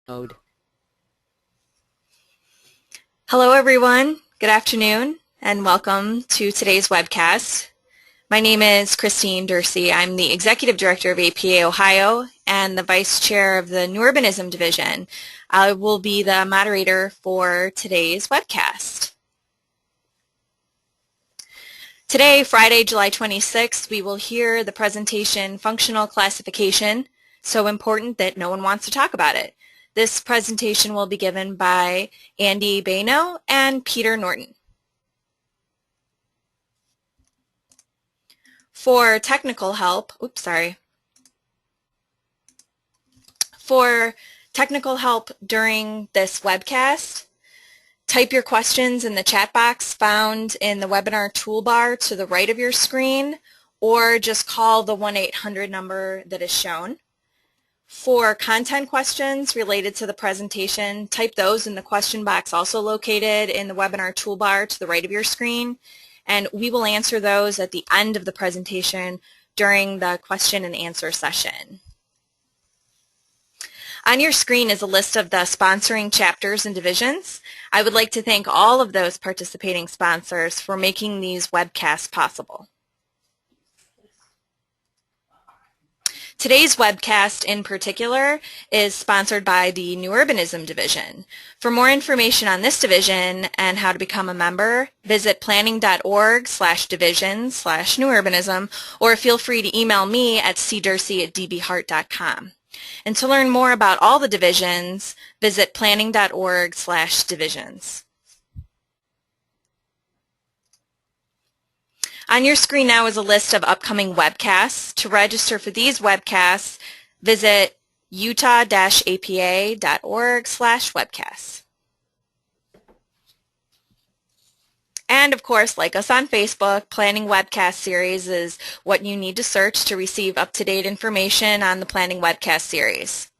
mode. Hello everyone, good afternoon, and welcome to today's webcast. My name is Christine Dursey. I'm the Executive Director of APA Ohio and the Vice Chair of the New Urbanism Division. I will be the moderator for today's webcast. Today, Friday, July 26th, we will hear the presentation, Functional Classification, So Important That No One Wants to Talk About It. This presentation will be given by Andy Bayno and Peter Norton. For technical help, For technical help during this webcast, type your questions in the chat box found in the webinar toolbar to the right of your screen, or just call the 1-800 number that is shown. For content questions related to the presentation, type those in the question box also located in the webinar toolbar to the right of your screen, and we will answer those at the end of the presentation during the question and answer session. On your screen is a list of the sponsoring chapters and divisions. I would like to thank all of those participating sponsors for making these webcasts possible. Today's webcast in particular is sponsored by the New Urbanism Division. For more information on this division and how to become a member, visit planning.org/division/newurbanism, or feel free to email me at cdursey@dbheart.com. And to learn more about all the divisions, visit planning.org/divisions. On your screen now is a list of upcoming webcasts. To register for these webcasts, visit utah-apa.org/webcasts. And of course, like us on Facebook, Planning Webcast Series is what you need to search to receive up-to-date information on the Planning Webcast Series.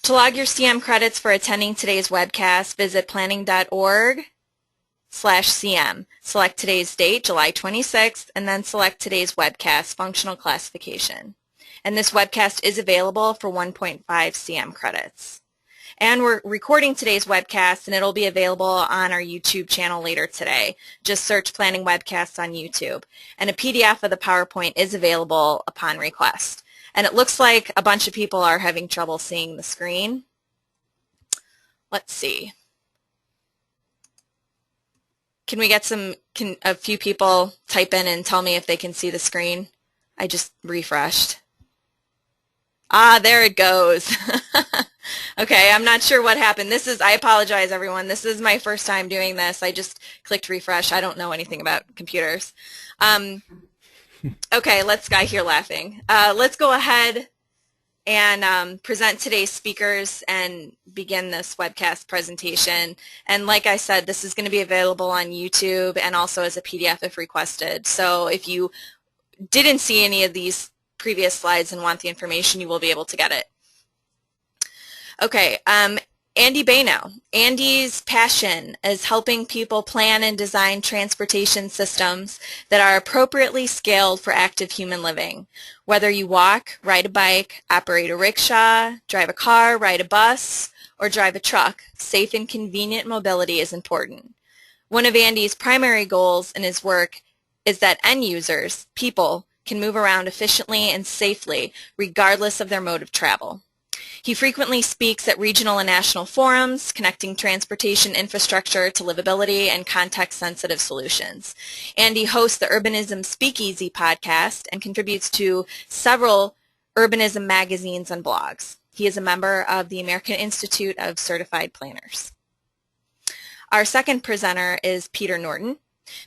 To log your CM credits for attending today's webcast, visit planning.org/CM. Select today's date, July 26th, and then select today's webcast, Functional Classification. And this webcast is available for 1.5 CM credits. And we're recording today's webcast, and it'll be available on our YouTube channel later today. Just search Planning Webcasts on YouTube. And a PDF of the PowerPoint is available upon request. And it looks like a bunch of people are having trouble seeing the screen. Let's see. Can we get a few people type in and tell me if they can see the screen? I just refreshed. Ah, there it goes. Okay, I'm not sure what happened. I apologize everyone. This is my first time doing this. I just clicked refresh. I don't know anything about computers. Okay, I hear laughing. Let's go ahead and present today's speakers and begin this webcast presentation. And like I said, this is going to be available on YouTube and also as a PDF if requested. So if you didn't see any of these previous slides and want the information, you will be able to get it. Okay, Andy Bayno. Andy's passion is helping people plan and design transportation systems that are appropriately scaled for active human living. Whether you walk, ride a bike, operate a rickshaw, drive a car, ride a bus, or drive a truck, safe and convenient mobility is important. One of Andy's primary goals in his work is that end users, people, can move around efficiently and safely regardless of their mode of travel. He frequently speaks at regional and national forums, connecting transportation infrastructure to livability and context-sensitive solutions. And he hosts the Urbanism Speakeasy podcast and contributes to several urbanism magazines and blogs. He is a member of the American Institute of Certified Planners. Our second presenter is Peter Norton.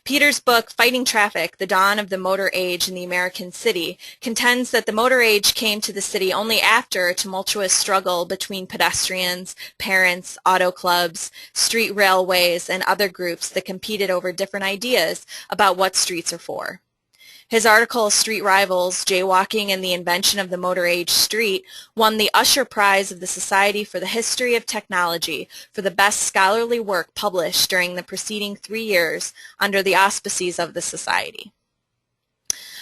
Peter's book, Fighting Traffic, The Dawn of the Motor Age in the American City, contends that the motor age came to the city only after a tumultuous struggle between pedestrians, parents, auto clubs, street railways, and other groups that competed over different ideas about what streets are for. His article, Street Rivals, Jaywalking and the Invention of the Motor Age Street, won the Usher Prize of the Society for the History of Technology for the best scholarly work published during the preceding 3 years under the auspices of the Society.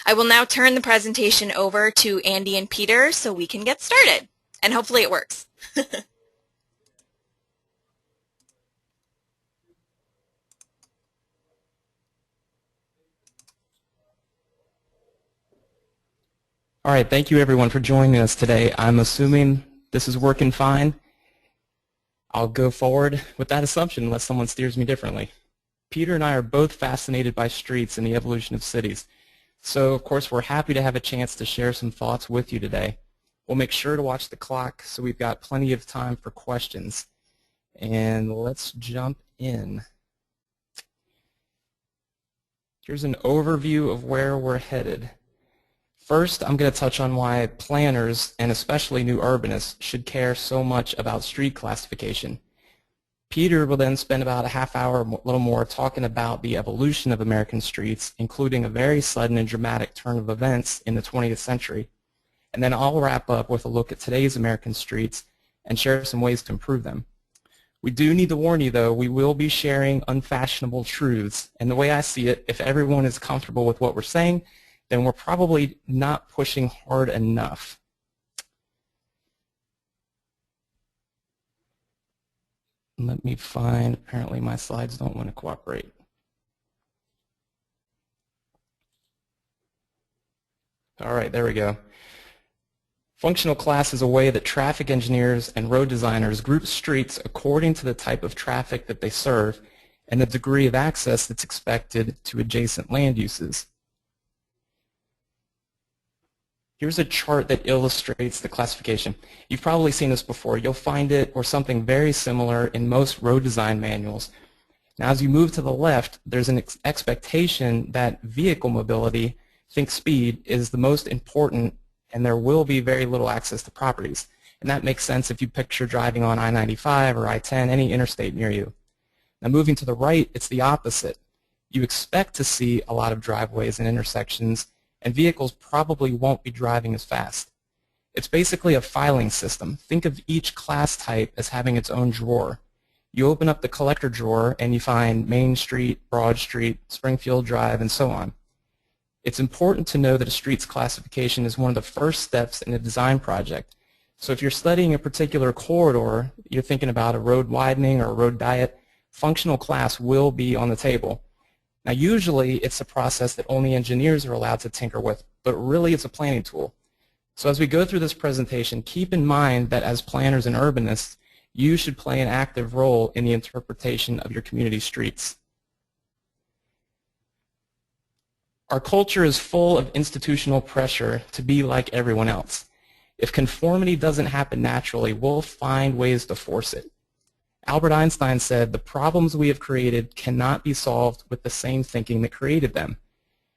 I will now turn the presentation over to Andy and Peter so we can get started, and hopefully it works. All right, thank you everyone for joining us today. I'm assuming this is working fine. I'll go forward with that assumption unless someone steers me differently. Peter and I are both fascinated by streets and the evolution of cities. So, of course, we're happy to have a chance to share some thoughts with you today. We'll make sure to watch the clock so we've got plenty of time for questions. And let's jump in. Here's an overview of where we're headed. First, I'm going to touch on why planners, and especially new urbanists, should care so much about street classification. Peter will then spend about a half hour, a little more, talking about the evolution of American streets, including a very sudden and dramatic turn of events in the 20th century. And then I'll wrap up with a look at today's American streets and share some ways to improve them. We do need to warn you, though, we will be sharing unfashionable truths. And the way I see it, if everyone is comfortable with what we're saying, then we're probably not pushing hard enough. Let me find, apparently my slides don't want to cooperate. All right, there we go. Functional class is a way that traffic engineers and road designers group streets according to the type of traffic that they serve and the degree of access that's expected to adjacent land uses. Here's a chart that illustrates the classification. You've probably seen this before. You'll find it or something very similar in most road design manuals. Now, as you move to the left, there's an expectation that vehicle mobility, think speed, is the most important, and there will be very little access to properties. And that makes sense if you picture driving on I-95 or I-10, any interstate near you. Now, moving to the right, it's the opposite. You expect to see a lot of driveways and intersections, and vehicles probably won't be driving as fast. It's basically a filing system. Think of each class type as having its own drawer. You open up the collector drawer and you find Main Street, Broad Street, Springfield Drive, and so on. It's important to know that a street's classification is one of the first steps in a design project. So if you're studying a particular corridor, you're thinking about a road widening or a road diet, functional class will be on the table. Now, usually it's a process that only engineers are allowed to tinker with, but really it's a planning tool. So as we go through this presentation, keep in mind that as planners and urbanists, you should play an active role in the interpretation of your community streets. Our culture is full of institutional pressure to be like everyone else. If conformity doesn't happen naturally, we'll find ways to force it. Albert Einstein said, "The problems we have created cannot be solved with the same thinking that created them."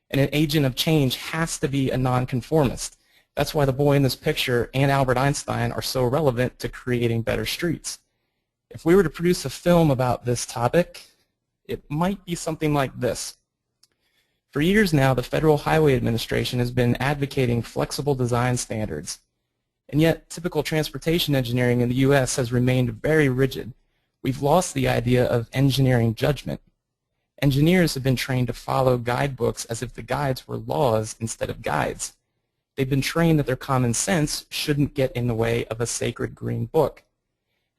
And an agent of change has to be a nonconformist. That's why the boy in this picture and Albert Einstein are so relevant to creating better streets. If we were to produce a film about this topic, it might be something like this. For years now, the Federal Highway Administration has been advocating flexible design standards. And yet, typical transportation engineering in the U.S. has remained very rigid. We've lost the idea of engineering judgment. Engineers have been trained to follow guidebooks as if the guides were laws instead of guides. They've been trained that their common sense shouldn't get in the way of a sacred green book.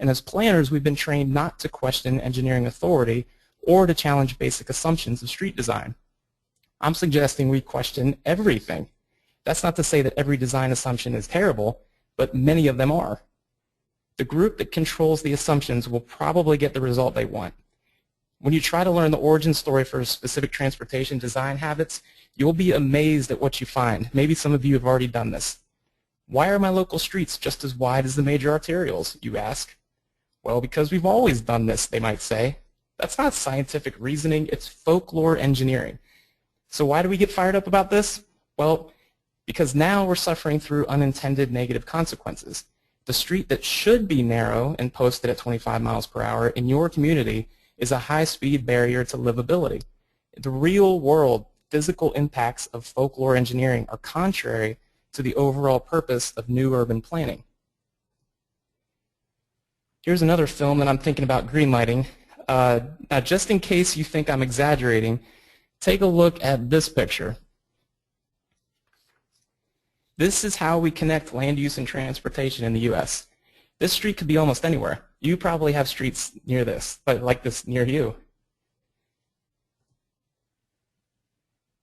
And as planners, we've been trained not to question engineering authority or to challenge basic assumptions of street design. I'm suggesting we question everything. That's not to say that every design assumption is terrible, but many of them are. The group that controls the assumptions will probably get the result they want. When you try to learn the origin story for specific transportation design habits, you'll be amazed at what you find. Maybe some of you have already done this. Why are my local streets just as wide as the major arterials, you ask? Well, because we've always done this, they might say. That's not scientific reasoning, it's folklore engineering. So why do we get fired up about this? Well, because now we're suffering through unintended negative consequences. The street that should be narrow and posted at 25 miles per hour in your community is a high-speed barrier to livability. The real-world physical impacts of folklore engineering are contrary to the overall purpose of new urban planning. Here's another film that I'm thinking about greenlighting. Now, just in case you think I'm exaggerating, take a look at this picture. This is how we connect land use and transportation in the U.S. This street could be almost anywhere. You probably have streets near this, but like this near you.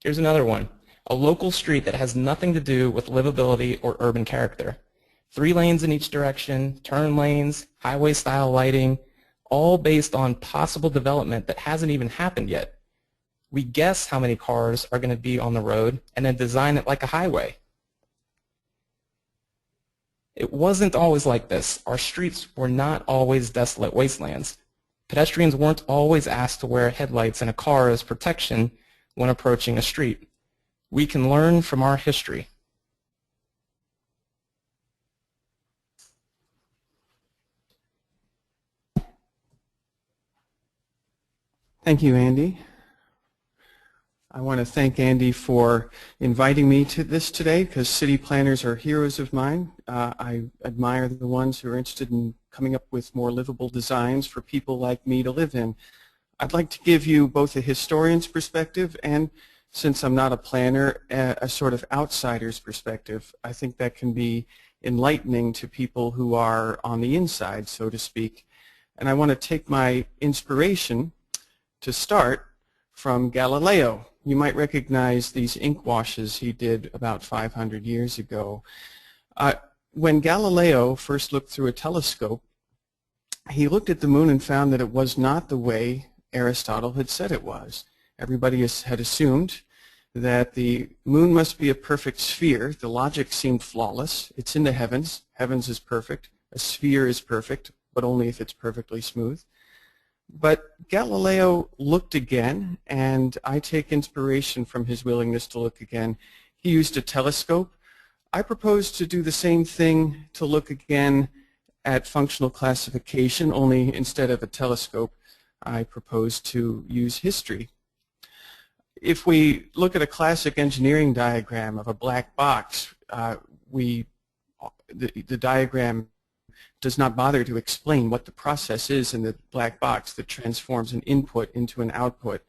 Here's another one. A local street that has nothing to do with livability or urban character. 3 lanes in each direction, turn lanes, highway-style lighting, all based on possible development that hasn't even happened yet. We guess how many cars are going to be on the road and then design it like a highway. It wasn't always like this. Our streets were not always desolate wastelands. Pedestrians weren't always asked to wear headlights in a car as protection when approaching a street. We can learn from our history. Thank you, Andy. I want to thank Andy for inviting me to this today, because city planners are heroes of mine. I admire the ones who are interested in coming up with more livable designs for people like me to live in. I'd like to give you both a historian's perspective and, since I'm not a planner, a sort of outsider's perspective. I think that can be enlightening to people who are on the inside, so to speak. And I want to take my inspiration to start from Galileo. You might recognize these ink washes he did about 500 years ago. When Galileo first looked through a telescope, he looked at the moon and found that it was not the way Aristotle had said it was. Everybody had assumed that the moon must be a perfect sphere. The logic seemed flawless. It's in the heavens. Heavens is perfect. A sphere is perfect, but only if it's perfectly smooth. But Galileo looked again, and I take inspiration from his willingness to look again. He used a telescope. I propose to do the same thing, to look again at functional classification, only instead of a telescope, I propose to use history. If we look at a classic engineering diagram of a black box, the diagram does not bother to explain what the process is in the black box that transforms an input into an output.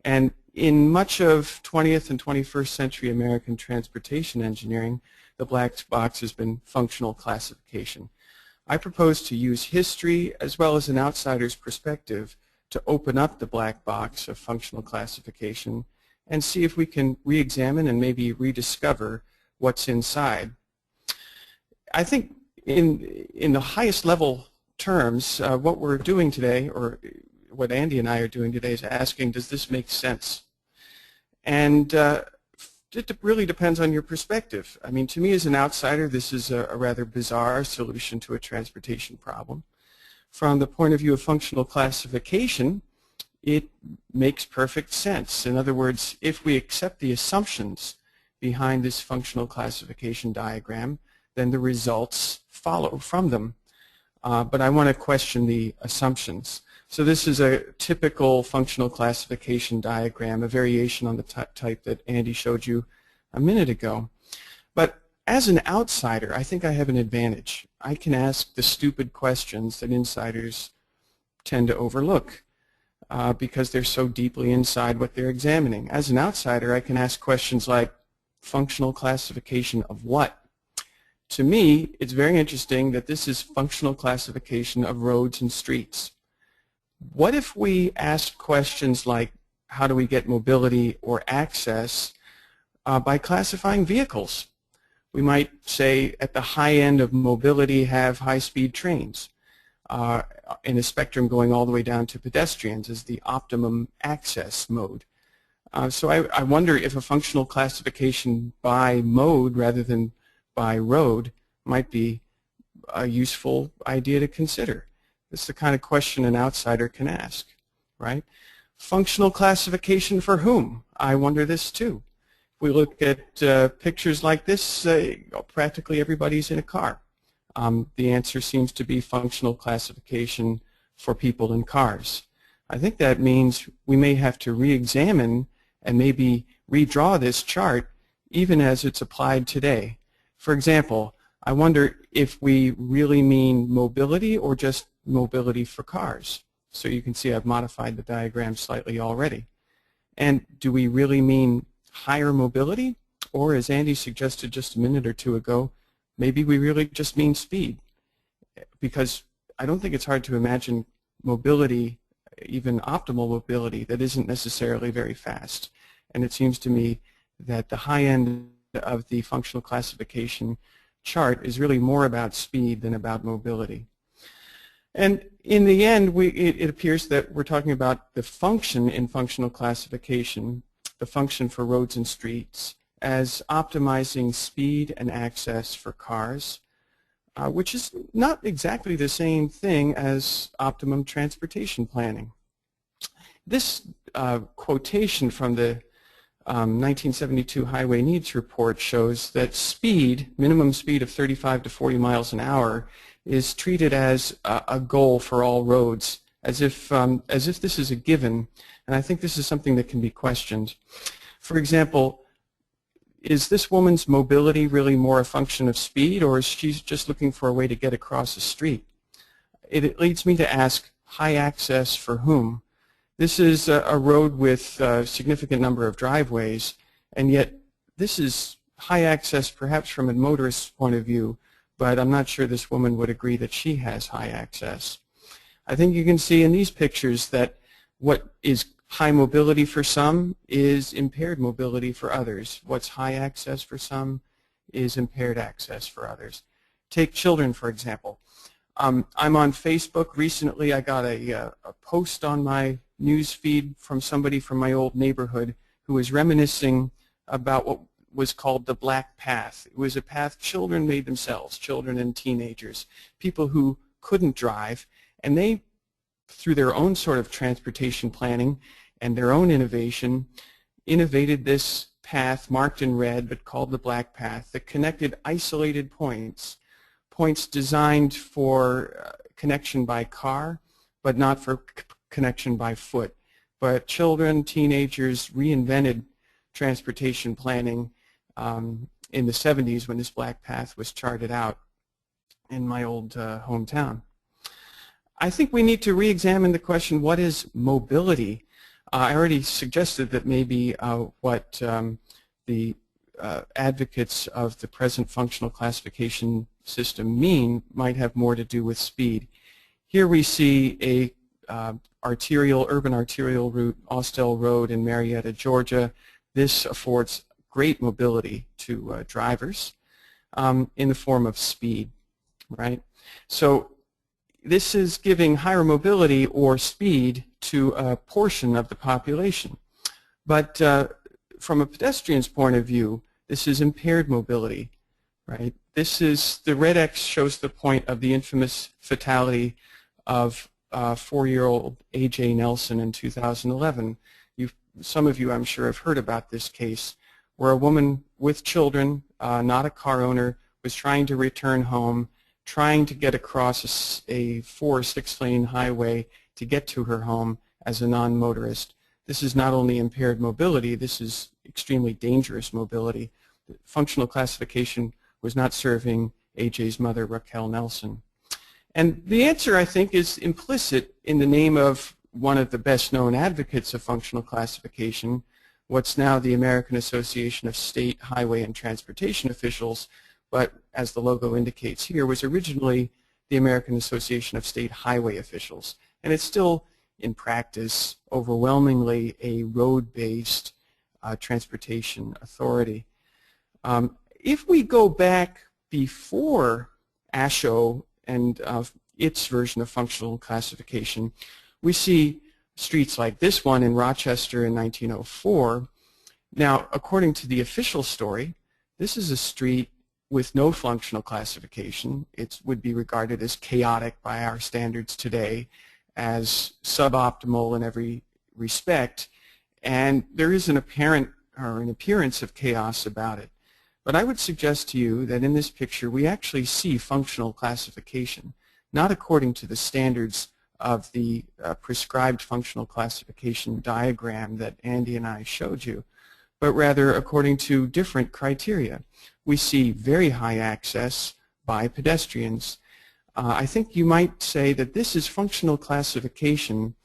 And in much of 20th and 21st century American transportation engineering, the black box has been functional classification. I propose to use history as well as an outsider's perspective to open up the black box of functional classification and see if we can re-examine and maybe rediscover what's inside. I think in the highest level terms, what we're doing today, or what Andy and I are doing today, is asking, does this make sense? And it really depends on your perspective. I mean, to me as an outsider, this is a rather bizarre solution to a transportation problem. From the point of view of functional classification, it makes perfect sense. In other words, if we accept the assumptions behind this functional classification diagram, then the results follow from them. But I want to question the assumptions. So this is a typical functional classification diagram, a variation on the type that Andy showed you a minute ago. But as an outsider, I think I have an advantage. I can ask the stupid questions that insiders tend to overlook because they're so deeply inside what they're examining. As an outsider, I can ask questions like, functional classification of what? To me, it's very interesting that this is functional classification of roads and streets. What if we asked questions like, how do we get mobility or access by classifying vehicles? We might say at the high end of mobility have high-speed trains, in a spectrum going all the way down to pedestrians as the optimum access mode. So I wonder if a functional classification by mode rather than by road might be a useful idea to consider. This is the kind of question an outsider can ask, right? Functional classification for whom? I wonder this too. If we look at pictures like this, practically everybody's in a car. The answer seems to be functional classification for people in cars. I think that means we may have to re-examine and maybe redraw this chart even as it's applied today. For example, I wonder if we really mean mobility or just mobility for cars. So you can see I've modified the diagram slightly already. And do we really mean higher mobility or as Andy suggested just a minute or two ago, maybe we really just mean speed, because I don't think it's hard to imagine mobility, even optimal mobility, that isn't necessarily very fast. And it seems to me that the high end of the functional classification chart is really more about speed than about mobility. And in the end, it appears that we're talking about the function in functional classification, the function for roads and streets, as optimizing speed and access for cars, which is not exactly the same thing as optimum transportation planning. This quotation from the 1972 Highway Needs Report shows that speed, minimum speed of 35 to 40 miles an hour, is treated as a goal for all roads, as if this is a given, and I think this is something that can be questioned. For example, is this woman's mobility really more a function of speed, or is she just looking for a way to get across the street? It leads me to ask, high access for whom? This is a road with a significant number of driveways, and yet this is high access perhaps from a motorist's point of view, but I'm not sure this woman would agree that she has high access. I think you can see in these pictures that what is high mobility for some is impaired mobility for others. What's high access for some is impaired access for others. Take children, for example. I'm on Facebook. Recently I got a post on my news feed from somebody from my old neighborhood who was reminiscing about what was called the black path. It was a path children made themselves, children and teenagers, people who couldn't drive, and they, through their own sort of transportation planning and their own innovation, innovated this path marked in red but called the black path that connected isolated points designed for connection by car but not for connection by foot. But children, teenagers reinvented transportation planning in the 70s when this black path was charted out in my old hometown. I think we need to re-examine the question, what is mobility? I already suggested that maybe what the advocates of the present functional classification system mean might have more to do with speed. Here we see a urban arterial route, Austell Road in Marietta, Georgia. This affords great mobility to drivers in the form of speed, right? So this is giving higher mobility or speed to a portion of the population. But from a pedestrian's point of view, this is impaired mobility, right? This is, the red X shows the point of the infamous fatality of 4-year-old A.J. Nelson in 2011. Some of you, I'm sure, have heard about this case where a woman with children, not a car owner, was trying to return home, trying to get across a 4 or 6 lane highway to get to her home as a non-motorist. This is not only impaired mobility, this is extremely dangerous mobility. Functional classification was not serving A.J.'s mother, Raquel Nelson. And the answer, I think, is implicit in the name of one of the best-known advocates of functional classification, what's now the American Association of State Highway and Transportation Officials, but as the logo indicates here, was originally the American Association of State Highway Officials. And it's still, in practice, overwhelmingly a road-based transportation authority. If we go back before ASHO and its version of functional classification, we see streets like this one in Rochester in 1904. Now, according to the official story, this is a street with no functional classification. It would be regarded as chaotic by our standards today, as suboptimal in every respect, and there is an appearance of chaos about it. But I would suggest to you that in this picture we actually see functional classification, not according to the standards of the prescribed functional classification diagram that Andy and I showed you, but rather according to different criteria. We see very high access by pedestrians. I think you might say that this is functional classification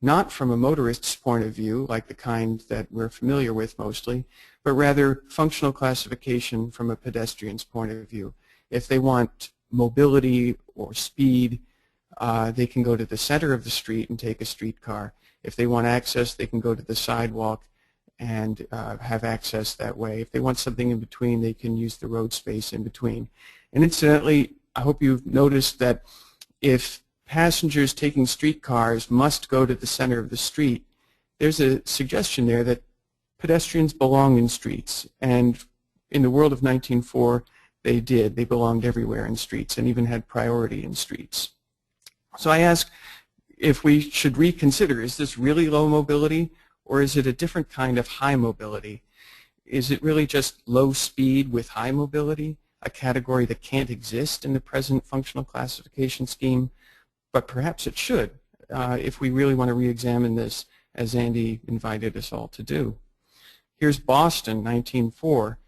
not from a motorist's point of view, like the kind that we're familiar with mostly, but rather functional classification from a pedestrian's point of view. If they want mobility or speed, they can go to the center of the street and take a streetcar. If they want access, they can go to the sidewalk and have access that way. If they want something in between, they can use the road space in between. And incidentally, I hope you've noticed that if passengers taking streetcars must go to the center of the street, there's a suggestion there that pedestrians belong in streets. And in the world of 1904, they did. They belonged everywhere in streets and even had priority in streets. So I ask if we should reconsider, is this really low mobility, or is it a different kind of high mobility? Is it really just low speed with high mobility, a category that can't exist in the present functional classification scheme? But perhaps it should, if we really want to re-examine this, as Andy invited us all to do. Here's Boston, 1904,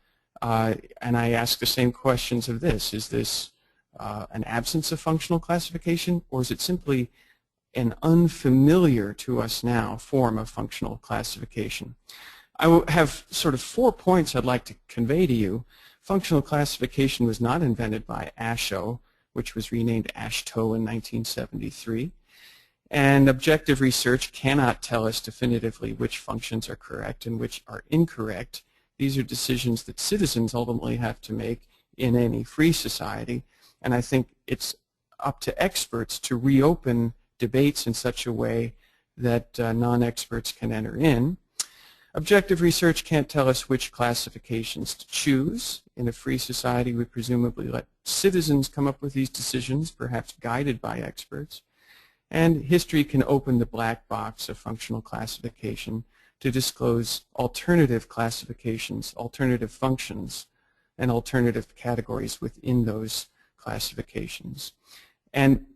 and I ask the same questions of this. Is this an absence of functional classification, or is it simply an unfamiliar to us now form of functional classification? I have sort of 4 points I'd like to convey to you. Functional classification was not invented by ASHO, which was renamed ASHTO in 1973. And objective research cannot tell us definitively which functions are correct and which are incorrect. These are decisions that citizens ultimately have to make in any free society. And I think it's up to experts to reopen debates in such a way that non-experts can enter in. Objective research can't tell us which classifications to choose. In a free society, we presumably let citizens come up with these decisions, perhaps guided by experts. And history can open the black box of functional classification to disclose alternative classifications, alternative functions, and alternative categories within those classifications. And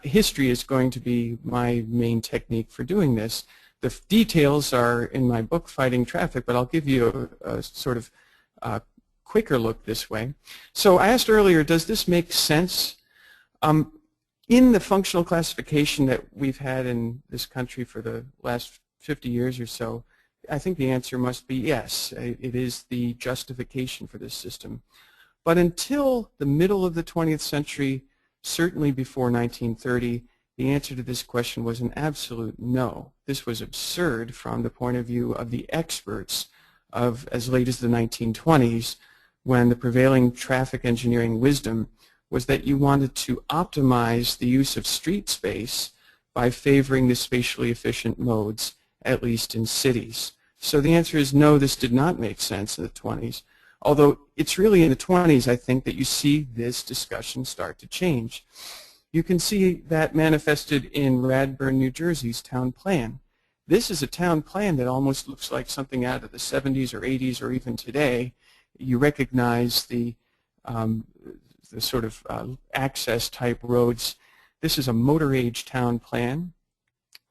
history is going to be my main technique for doing this. The details are in my book, Fighting Traffic, but I'll give you a sort of quicker look this way. So I asked earlier, does this make sense? In the functional classification that we've had in this country for the last 50 years or so, I think the answer must be yes. It is the justification for this system. But until the middle of the 20th century, certainly before 1930, the answer to this question was an absolute no. This was absurd from the point of view of the experts of as late as the 1920s, when the prevailing traffic engineering wisdom was that you wanted to optimize the use of street space by favoring the spatially efficient modes, at least in cities. So the answer is no, this did not make sense in the 20s. Although it's really in the 20s, I think, that you see this discussion start to change. You can see that manifested in Radburn, New Jersey's town plan. This is a town plan that almost looks like something out of the 70s or 80s or even today. You recognize the sort of access type roads. This is a motor age town plan.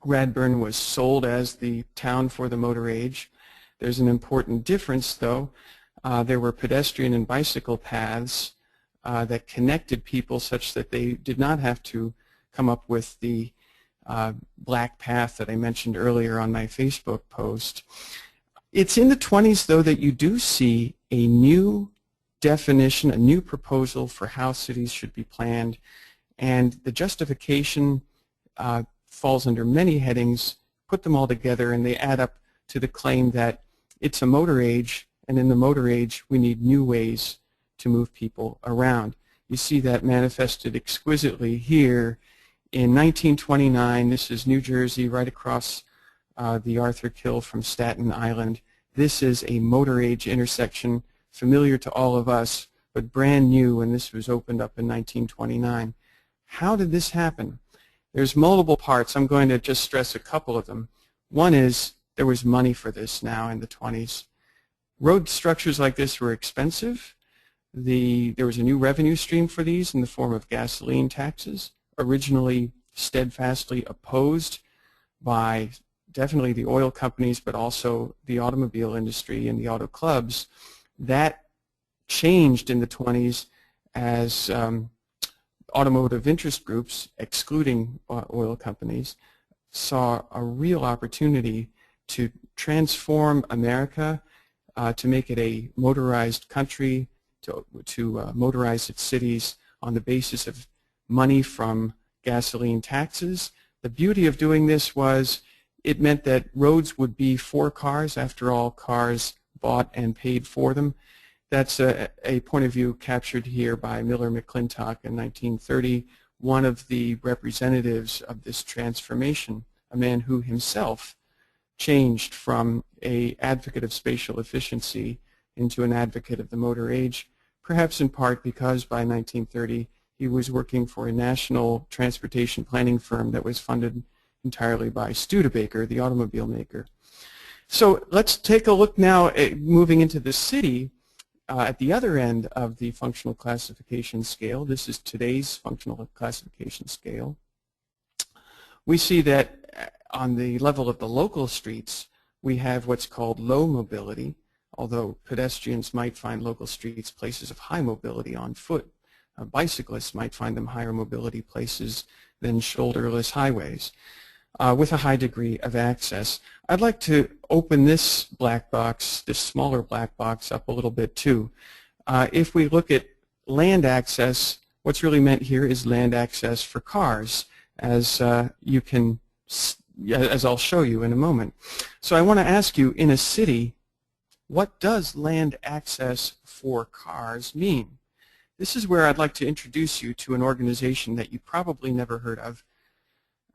Radburn was sold as the town for the motor age. There's an important difference, though. There were pedestrian and bicycle paths that connected people such that they did not have to come up with the black path that I mentioned earlier on my Facebook post. It's in the 20s, though, that you do see a new definition, a new proposal for how cities should be planned, and the justification falls under many headings. Put them all together and they add up to the claim that it's a motor age, and in the motor age we need new ways to move people around. You see that manifested exquisitely here in 1929. This is New Jersey, right across the Arthur Kill from Staten Island. This is a motor age intersection, familiar to all of us, but brand new when this was opened up in 1929. How did this happen? There's multiple parts. I'm going to just stress a couple of them. One is there was money for this now in the 20s. Road structures like this were expensive. There was a new revenue stream for these in the form of gasoline taxes, originally steadfastly opposed by definitely the oil companies, but also the automobile industry and the auto clubs. That changed in the 20s as automotive interest groups, excluding oil companies, saw a real opportunity to transform America to make it a motorized country, to motorize its cities on the basis of money from gasoline taxes. The beauty of doing this was it meant that roads would be for cars. After all, cars bought and paid for them. That's a point of view captured here by Miller McClintock in 1930, one of the representatives of this transformation, a man who himself changed from an advocate of spatial efficiency into an advocate of the motor age, perhaps in part because by 1930 he was working for a national transportation planning firm that was funded entirely by Studebaker, the automobile maker. So let's take a look now at moving into the city at the other end of the functional classification scale. This is today's functional classification scale. We see that on the level of the local streets, we have what's called low mobility, although pedestrians might find local streets places of high mobility on foot. Bicyclists might find them higher mobility places than shoulderless highways with a high degree of access. I'd like to open this black box, this smaller black box, up a little bit too. If we look at land access, what's really meant here is land access for cars, as as I'll show you in a moment. So I want to ask you, in a city, what does land access for cars mean? This is where I'd like to introduce you to an organization that you probably never heard of.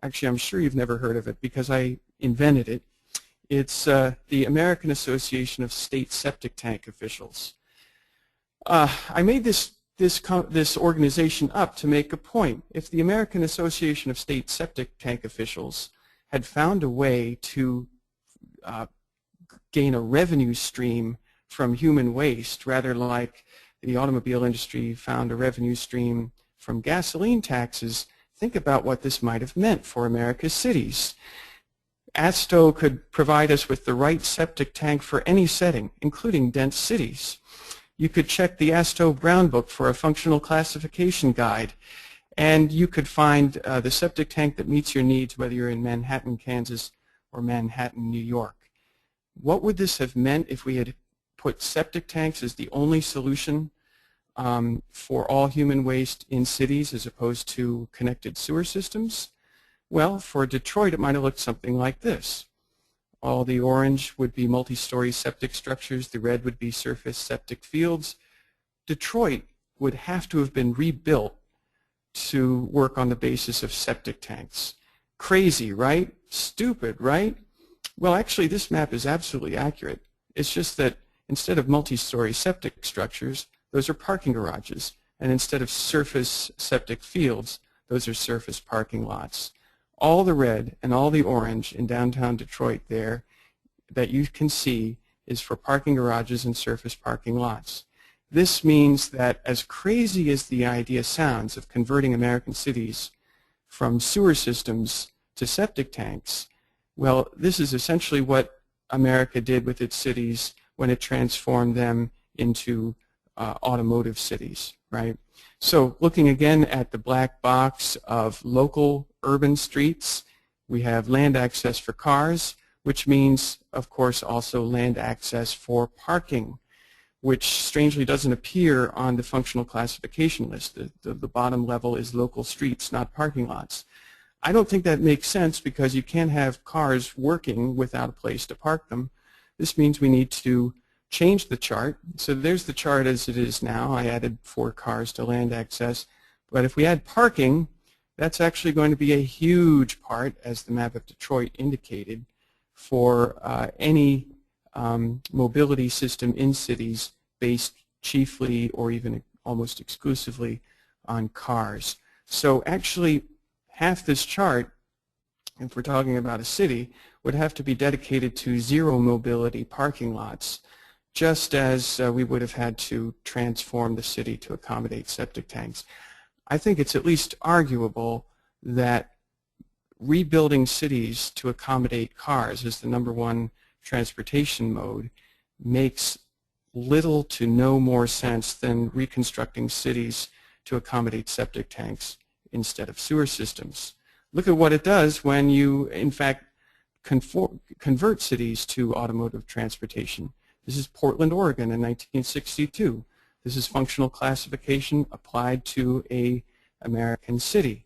Actually, I'm sure you've never heard of it because I invented it. It's the American Association of State Septic Tank Officials. I made this organization up to make a point. If the American Association of State Septic Tank Officials had found a way to gain a revenue stream from human waste, rather like the automobile industry found a revenue stream from gasoline taxes, think about what this might have meant for America's cities. ASTO could provide us with the right septic tank for any setting, including dense cities. You could check the ASTO Brown Book for a functional classification guide, and you could find the septic tank that meets your needs, whether you're in Manhattan, Kansas, or Manhattan, New York. What would this have meant if we had put septic tanks as the only solution for all human waste in cities as opposed to connected sewer systems? Well, for Detroit, it might have looked something like this. All the orange would be multi-story septic structures. The red would be surface septic fields. Detroit would have to have been rebuilt to work on the basis of septic tanks. Crazy, right? Stupid, right? Well, actually, this map is absolutely accurate. It's just that instead of multi-story septic structures, those are parking garages. And instead of surface septic fields, those are surface parking lots. All the red and all the orange in downtown Detroit there that you can see is for parking garages and surface parking lots. This means that, as crazy as the idea sounds of converting American cities from sewer systems to septic tanks, well, this is essentially what America did with its cities when it transformed them into automotive cities, right? So looking again at the black box of local urban streets, we have land access for cars, which means, of course, also land access for parking, which strangely doesn't appear on the functional classification list. The bottom level is local streets, not parking lots. I don't think that makes sense because you can't have cars working without a place to park them. This means we need to change the chart. So there's the chart as it is now. I added 4 cars to land access. But if we add parking, that's actually going to be a huge part, as the map of Detroit indicated, for any mobility system in cities based chiefly or even almost exclusively on cars. So actually, half this chart, if we're talking about a city, would have to be dedicated to zero mobility parking lots, just as we would have had to transform the city to accommodate septic tanks. I think it's at least arguable that rebuilding cities to accommodate cars as the #1 transportation mode makes little to no more sense than reconstructing cities to accommodate septic tanks instead of sewer systems. Look at what it does when you, in fact, convert cities to automotive transportation. This is Portland, Oregon in 1962. This is functional classification applied to a American city.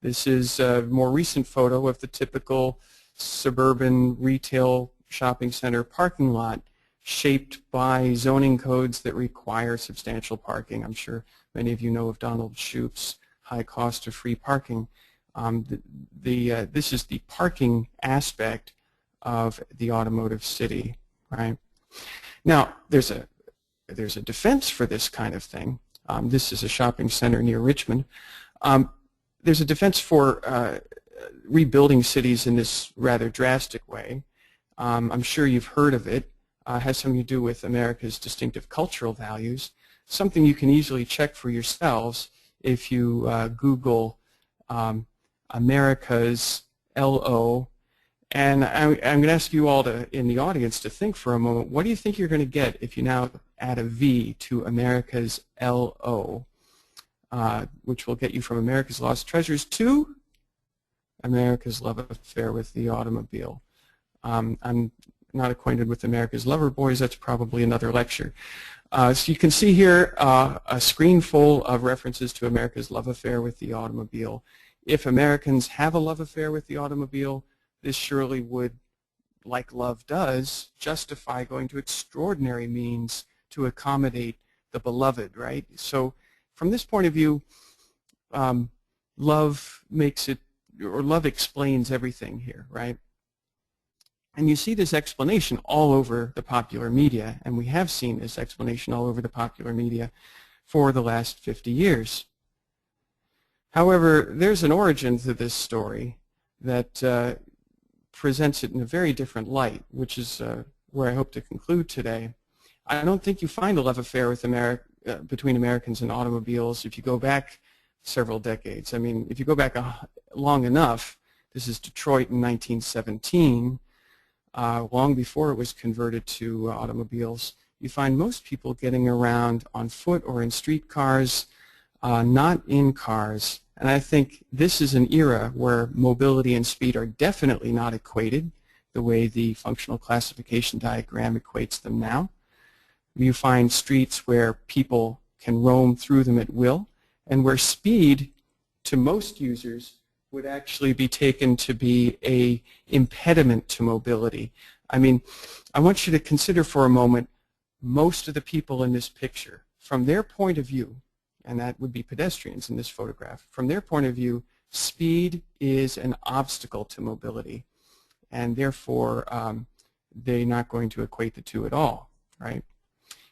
This is a more recent photo of the typical suburban retail shopping center parking lot shaped by zoning codes that require substantial parking. I'm sure many of you know of Donald Shoup's high cost of free parking. This is the parking aspect of the automotive city, right? Now, there's a defense for this kind of thing. This is a shopping center near Richmond. There's a defense for rebuilding cities in this rather drastic way. I'm sure you've heard of it. It has something to do with America's distinctive cultural values, something you can easily check for yourselves if you Google America's LO. And I'm going to ask you all in the audience to think for a moment, what do you think you're going to get if you now add a V to America's LO, which will get you from America's Lost Treasures to America's Love Affair with the Automobile. I'm not acquainted with America's Lover Boys. That's probably another lecture. So you can see here a screen full of references to America's love affair with the automobile. If Americans have a love affair with the automobile, this surely would, like love does, justify going to extraordinary means to accommodate the beloved, right? So from this point of view, love makes it, or love explains everything here, right? And you see this explanation all over the popular media, and we have seen this explanation all over the popular media for the last 50 years. However, there's an origin to this story that presents it in a very different light, which is where I hope to conclude today. I don't think you find a love affair with between Americans and automobiles if you go back several decades. I mean, if you go back long enough, this is Detroit in 1917, long before it was converted to automobiles, you find most people getting around on foot or in streetcars, not in cars. And I think this is an era where mobility and speed are definitely not equated the way the functional classification diagram equates them now. You find streets where people can roam through them at will, and where speed, to most users, would actually be taken to be an impediment to mobility. I mean, I want you to consider for a moment most of the people in this picture. From their point of view, and that would be pedestrians in this photograph, from their point of view, speed is an obstacle to mobility, and therefore they're not going to equate the two at all, right?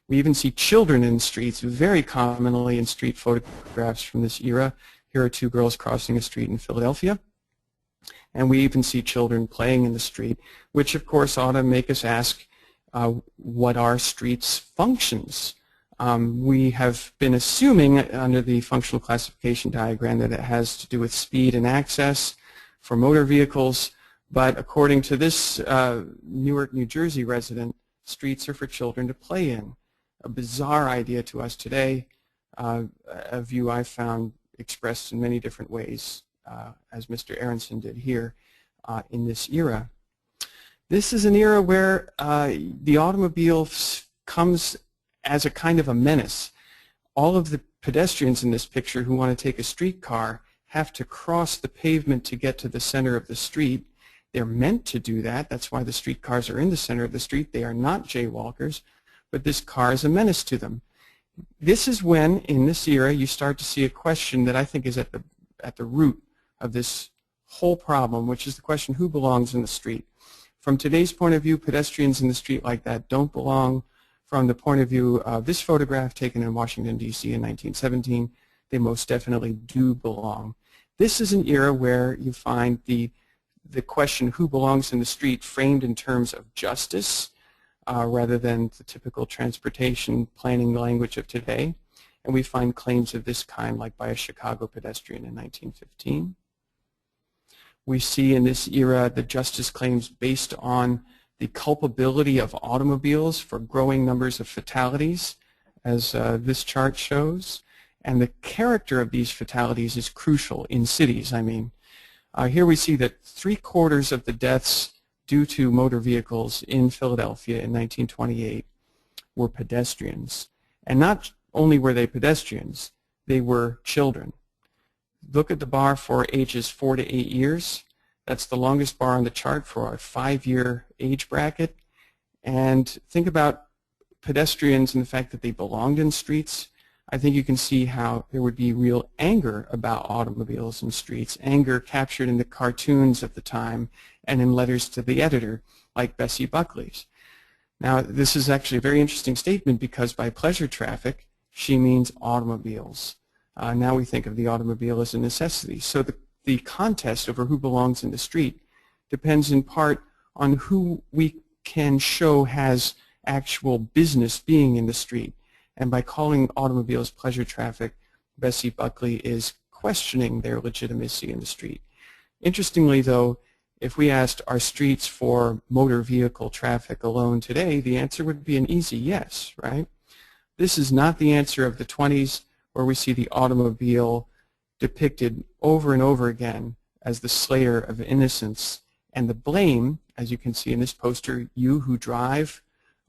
We even see children in streets, very commonly in street photographs from this era. Here are two girls crossing a street in Philadelphia. And we even see children playing in the street, which of course ought to make us ask what are streets' functions? We have been assuming under the functional classification diagram that it has to do with speed and access for motor vehicles, but according to this Newark, New Jersey resident, streets are for children to play in. A bizarre idea to us today, a view I found expressed in many different ways, as Mr. Aronson did here in this era. This is an era where the automobile comes as a kind of a menace. All of the pedestrians in this picture who want to take a streetcar have to cross the pavement to get to the center of the street. They're meant to do that. That's why the streetcars are in the center of the street. They are not jaywalkers, but this car is a menace to them. This is when, in this era, you start to see a question that I think is at the root of this whole problem, which is the question, who belongs in the street? From today's point of view, pedestrians in the street like that don't belong. From the point of view of this photograph taken in Washington, D.C. in 1917, they most definitely do belong. This is an era where you find the question, who belongs in the street, framed in terms of justice, rather than the typical transportation planning language of today. And we find claims of this kind like by a Chicago pedestrian in 1915. We see in this era the justice claims based on the culpability of automobiles for growing numbers of fatalities, as this chart shows. And the character of these fatalities is crucial in cities. I mean, here we see that 3/4 of the deaths due to motor vehicles in Philadelphia in 1928 were pedestrians. And not only were they pedestrians, they were children. Look at the bar for ages 4 to 8 years. That's the longest bar on the chart for a 5-year age bracket. And think about pedestrians and the fact that they belonged in streets. I think you can see how there would be real anger about automobiles and streets, anger captured in the cartoons of the time and in letters to the editor, like Bessie Buckley's. Now, this is actually a very interesting statement because by pleasure traffic, she means automobiles. Now we think of the automobile as a necessity. So the contest over who belongs in the street depends in part on who we can show has actual business being in the street. And by calling automobiles pleasure traffic, Bessie Buckley is questioning their legitimacy in the street. Interestingly, though, if we asked are streets for motor vehicle traffic alone today, the answer would be an easy yes, right? This is not the answer of the 20s, where we see the automobile depicted over and over again as the slayer of innocence. And the blame, as you can see in this poster, you who drive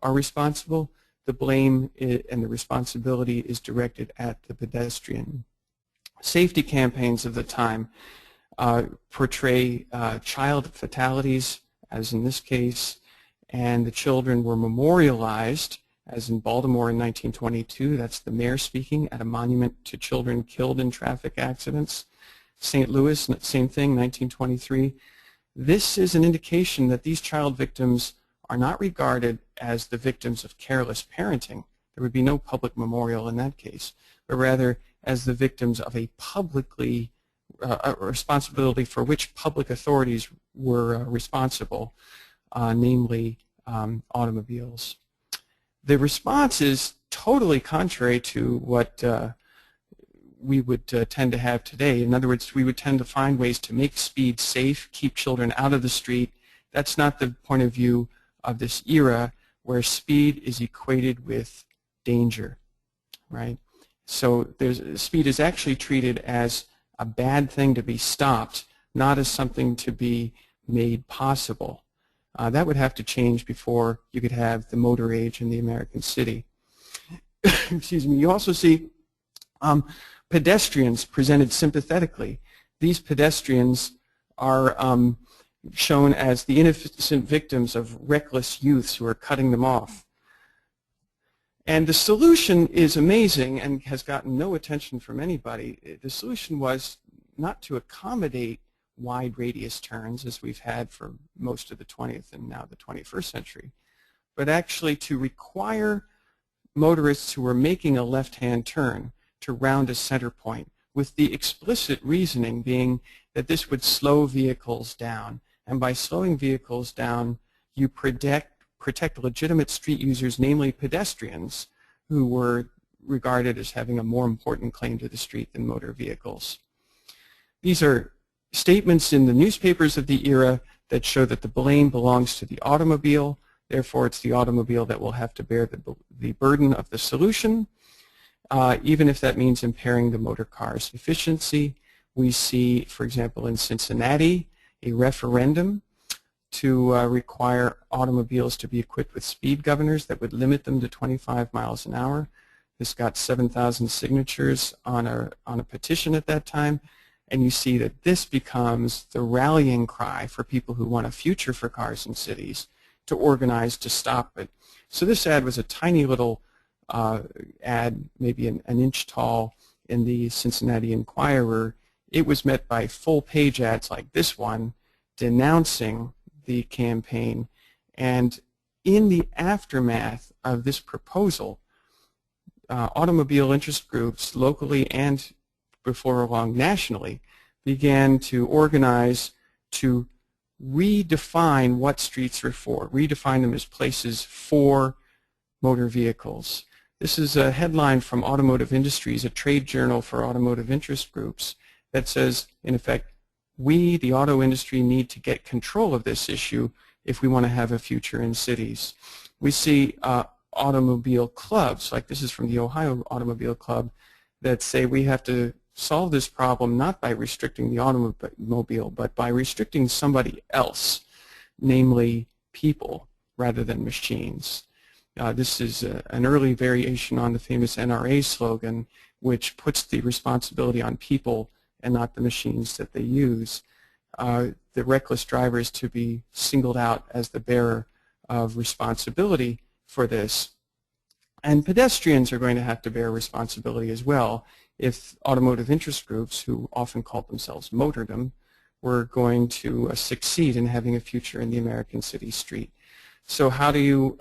are responsible. The blame and the responsibility is directed at the pedestrian. Safety campaigns of the time portray child fatalities, as in this case, and the children were memorialized, as in Baltimore in 1922. That's the mayor speaking at a monument to children killed in traffic accidents. St. Louis, same thing, 1923. This is an indication that these child victims are not regarded as the victims of careless parenting. There would be no public memorial in that case, but rather as the victims of a publicly a responsibility for which public authorities were responsible, namely automobiles. The response is totally contrary to what we would tend to have today. In other words, we would tend to find ways to make speed safe, keep children out of the street. That's not the point of view of this era, where speed is equated with danger, right? So speed is actually treated as a bad thing to be stopped, not as something to be made possible. That would have to change before you could have the motor age in the American city. Excuse me. You also see pedestrians presented sympathetically. These pedestrians are shown as the innocent victims of reckless youths who are cutting them off. And the solution is amazing and has gotten no attention from anybody. The solution was not to accommodate wide radius turns, as we've had for most of the 20th and now the 21st century, but actually to require motorists who were making a left-hand turn to round a center point, with the explicit reasoning being that this would slow vehicles down. And by slowing vehicles down, you protect legitimate street users, namely pedestrians, who were regarded as having a more important claim to the street than motor vehicles. These are statements in the newspapers of the era that show that the blame belongs to the automobile. Therefore, it's the automobile that will have to bear the burden of the solution, even if that means impairing the motor car's efficiency. We see, for example, in Cincinnati, a referendum to require automobiles to be equipped with speed governors that would limit them to 25 miles an hour. This got 7,000 signatures on a petition at that time. And you see that this becomes the rallying cry for people who want a future for cars in cities to organize to stop it. So this ad was a tiny little ad, maybe an inch tall, in the Cincinnati Enquirer. It was met by full-page ads like this one denouncing the campaign. And in the aftermath of this proposal, automobile interest groups locally and before long nationally began to organize to redefine what streets are for, redefine them as places for motor vehicles. This is a headline from Automotive Industries, a trade journal for automotive interest groups, that says, in effect, we, the auto industry, need to get control of this issue if we want to have a future in cities. We see automobile clubs, like this is from the Ohio Automobile Club, that say we have to solve this problem not by restricting the automobile, but by restricting somebody else, namely people, rather than machines. This is an early variation on the famous NRA slogan, which puts the responsibility on people and not the machines that they use. The reckless driver is to be singled out as the bearer of responsibility for this. And pedestrians are going to have to bear responsibility as well if automotive interest groups, who often call themselves motordom, were going to succeed in having a future in the American city street. So how do you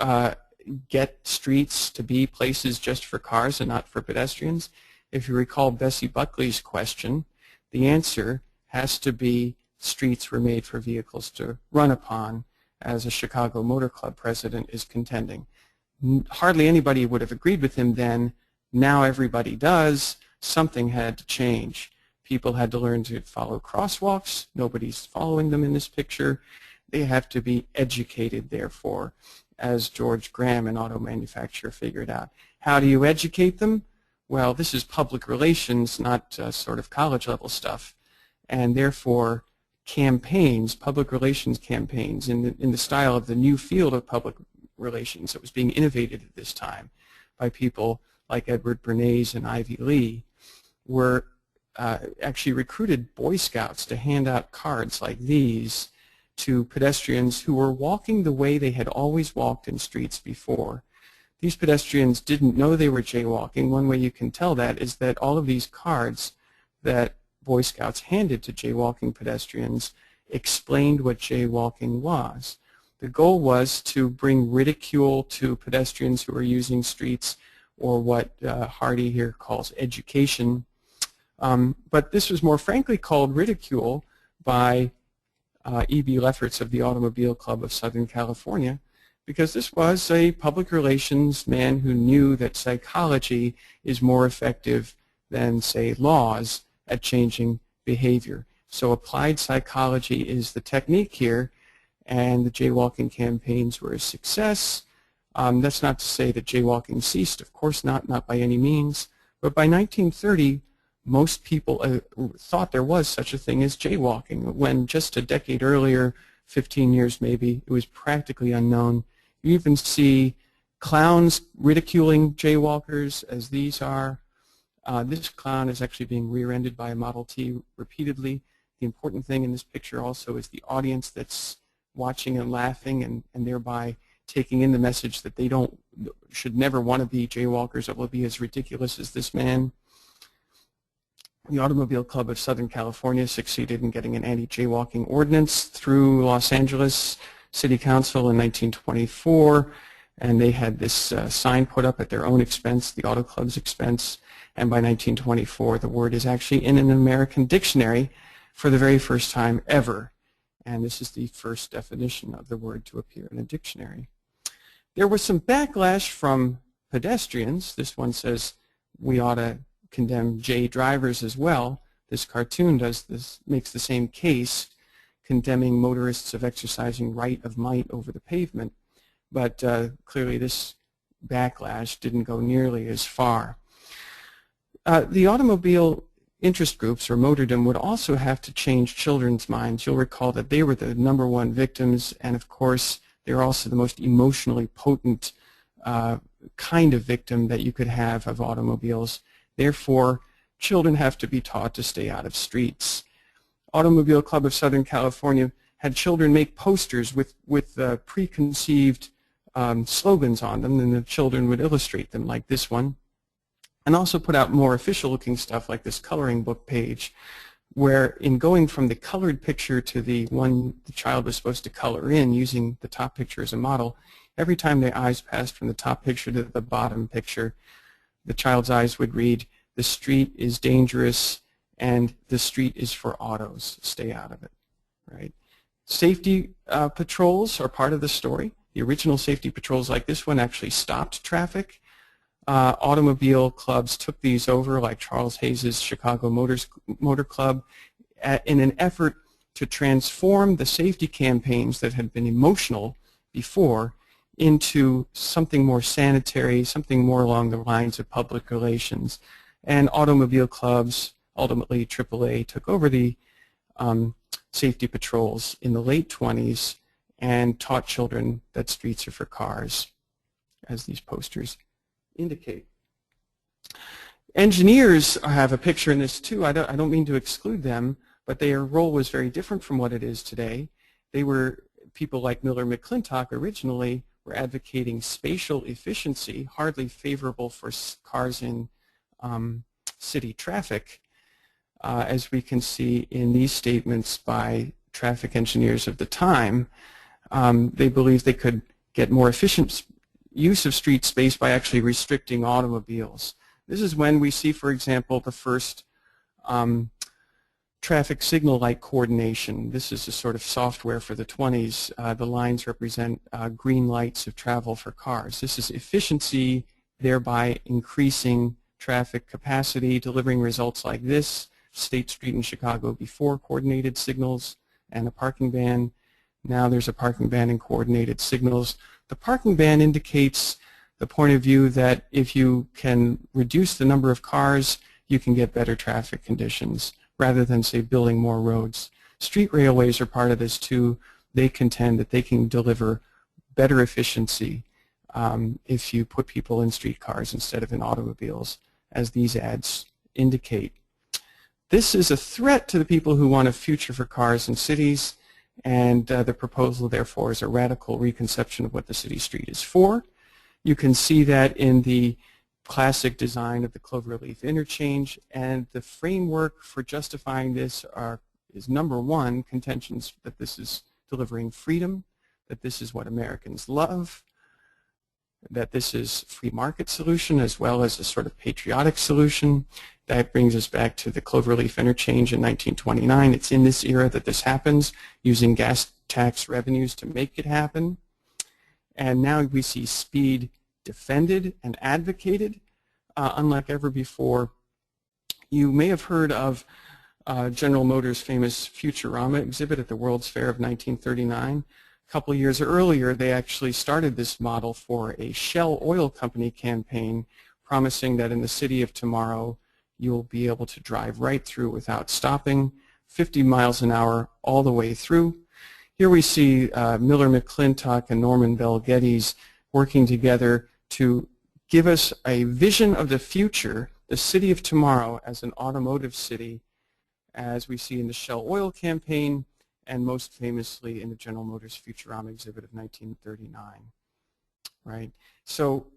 get streets to be places just for cars and not for pedestrians? If you recall Bessie Buckley's question, the answer has to be streets were made for vehicles to run upon, as a Chicago Motor Club president is contending. Hardly anybody would have agreed with him then. Now everybody does. Something had to change. People had to learn to follow crosswalks. Nobody's following them in this picture. They have to be educated, therefore, as George Graham, an auto manufacturer, figured out. How do you educate them? Well, this is public relations, not sort of college-level stuff. And therefore, campaigns, public relations campaigns, in the style of the new field of public relations that was being innovated at this time by people like Edward Bernays and Ivy Lee, were actually recruited Boy Scouts to hand out cards like these to pedestrians who were walking the way they had always walked in streets before. These pedestrians didn't know they were jaywalking. One way you can tell that is that all of these cards that Boy Scouts handed to jaywalking pedestrians explained what jaywalking was. The goal was to bring ridicule to pedestrians who are using streets, or what Hardy here calls education. But this was more frankly called ridicule by E.B. Lefferts of the Automobile Club of Southern California, because this was a public relations man who knew that psychology is more effective than, say, laws at changing behavior. So applied psychology is the technique here, and the jaywalking campaigns were a success. That's not to say that jaywalking ceased, of course not by any means, but by 1930, most people thought there was such a thing as jaywalking, when just a decade earlier, 15 years maybe, it was practically unknown. You even see clowns ridiculing jaywalkers, as these are. This clown is actually being rear-ended by a Model T repeatedly. The important thing in this picture also is the audience that's watching and laughing, and thereby taking in the message that they should never want to be jaywalkers or will be as ridiculous as this man. The Automobile Club of Southern California succeeded in getting an anti-jaywalking ordinance through Los Angeles City Council in 1924, and they had this sign put up at their own expense, the Auto Club's expense, and by 1924 the word is actually in an American dictionary for the very first time ever, and this is the first definition of the word to appear in a dictionary. There was some backlash from pedestrians. This one says we ought to condemn J drivers as well. This cartoon makes the same case, condemning motorists of exercising right of might over the pavement. But clearly this backlash didn't go nearly as far. The automobile interest groups, or motordom, would also have to change children's minds. You'll recall that they were the #1 victims, and of course they're also the most emotionally potent kind of victim that you could have of automobiles. Therefore, children have to be taught to stay out of streets. Automobile Club of Southern California had children make posters with preconceived slogans on them, and the children would illustrate them, like this one, and also put out more official-looking stuff like this coloring book page, where in going from the colored picture to the one the child was supposed to color in, using the top picture as a model, every time their eyes passed from the top picture to the bottom picture, the child's eyes would read, "The street is dangerous," and "The street is for autos. Stay out of it." Right? Safety patrols are part of the story. The original safety patrols like this one actually stopped traffic. Automobile clubs took these over, like Charles Hayes's Chicago Motor Club, in an effort to transform the safety campaigns that had been emotional before into something more sanitary, something more along the lines of public relations. And automobile clubs, ultimately AAA, took over the safety patrols in the late 20s and taught children that streets are for cars. as these posters indicate. Engineers have a picture in this too. I don't mean to exclude them, but their role was very different from what it is today. They were people like Miller McClintock originally were advocating spatial efficiency, hardly favorable for cars in city traffic, as we can see in these statements by traffic engineers of the time. They believed they could get more efficient use of street space by actually restricting automobiles. This is when we see, for example, the first traffic signal light coordination. This is a sort of software for the 20s. The lines represent green lights of travel for cars. This is efficiency, thereby increasing traffic capacity, delivering results like this. State Street in Chicago before coordinated signals and a parking ban. Now there's a parking ban and coordinated signals. The parking ban indicates the point of view that if you can reduce the number of cars, you can get better traffic conditions rather than, say, building more roads. Street railways are part of this too. They contend that they can deliver better efficiency if you put people in streetcars instead of in automobiles, as these ads indicate. This is a threat to the people who want a future for cars in cities, and the proposal, therefore, is a radical reconception of what the city street is for. You can see that in the classic design of the cloverleaf interchange, and the framework for justifying this is number one, contentions that this is delivering freedom, that this is what Americans love, that this is free market solution as well as a sort of patriotic solution. That brings us back to the Cloverleaf interchange in 1929. It's in this era that this happens, using gas tax revenues to make it happen. And now we see speed defended and advocated unlike ever before. You may have heard of General Motors' famous Futurama exhibit at the World's Fair of 1939. A couple of years earlier, they actually started this model for a Shell Oil Company campaign, promising that in the city of tomorrow, you'll be able to drive right through without stopping, 50 miles an hour all the way through. Here we see Miller McClintock and Norman Bell Geddes working together to give us a vision of the future, the city of tomorrow as an automotive city, as we see in the Shell Oil campaign and most famously in the General Motors Futurama exhibit of 1939. Right? So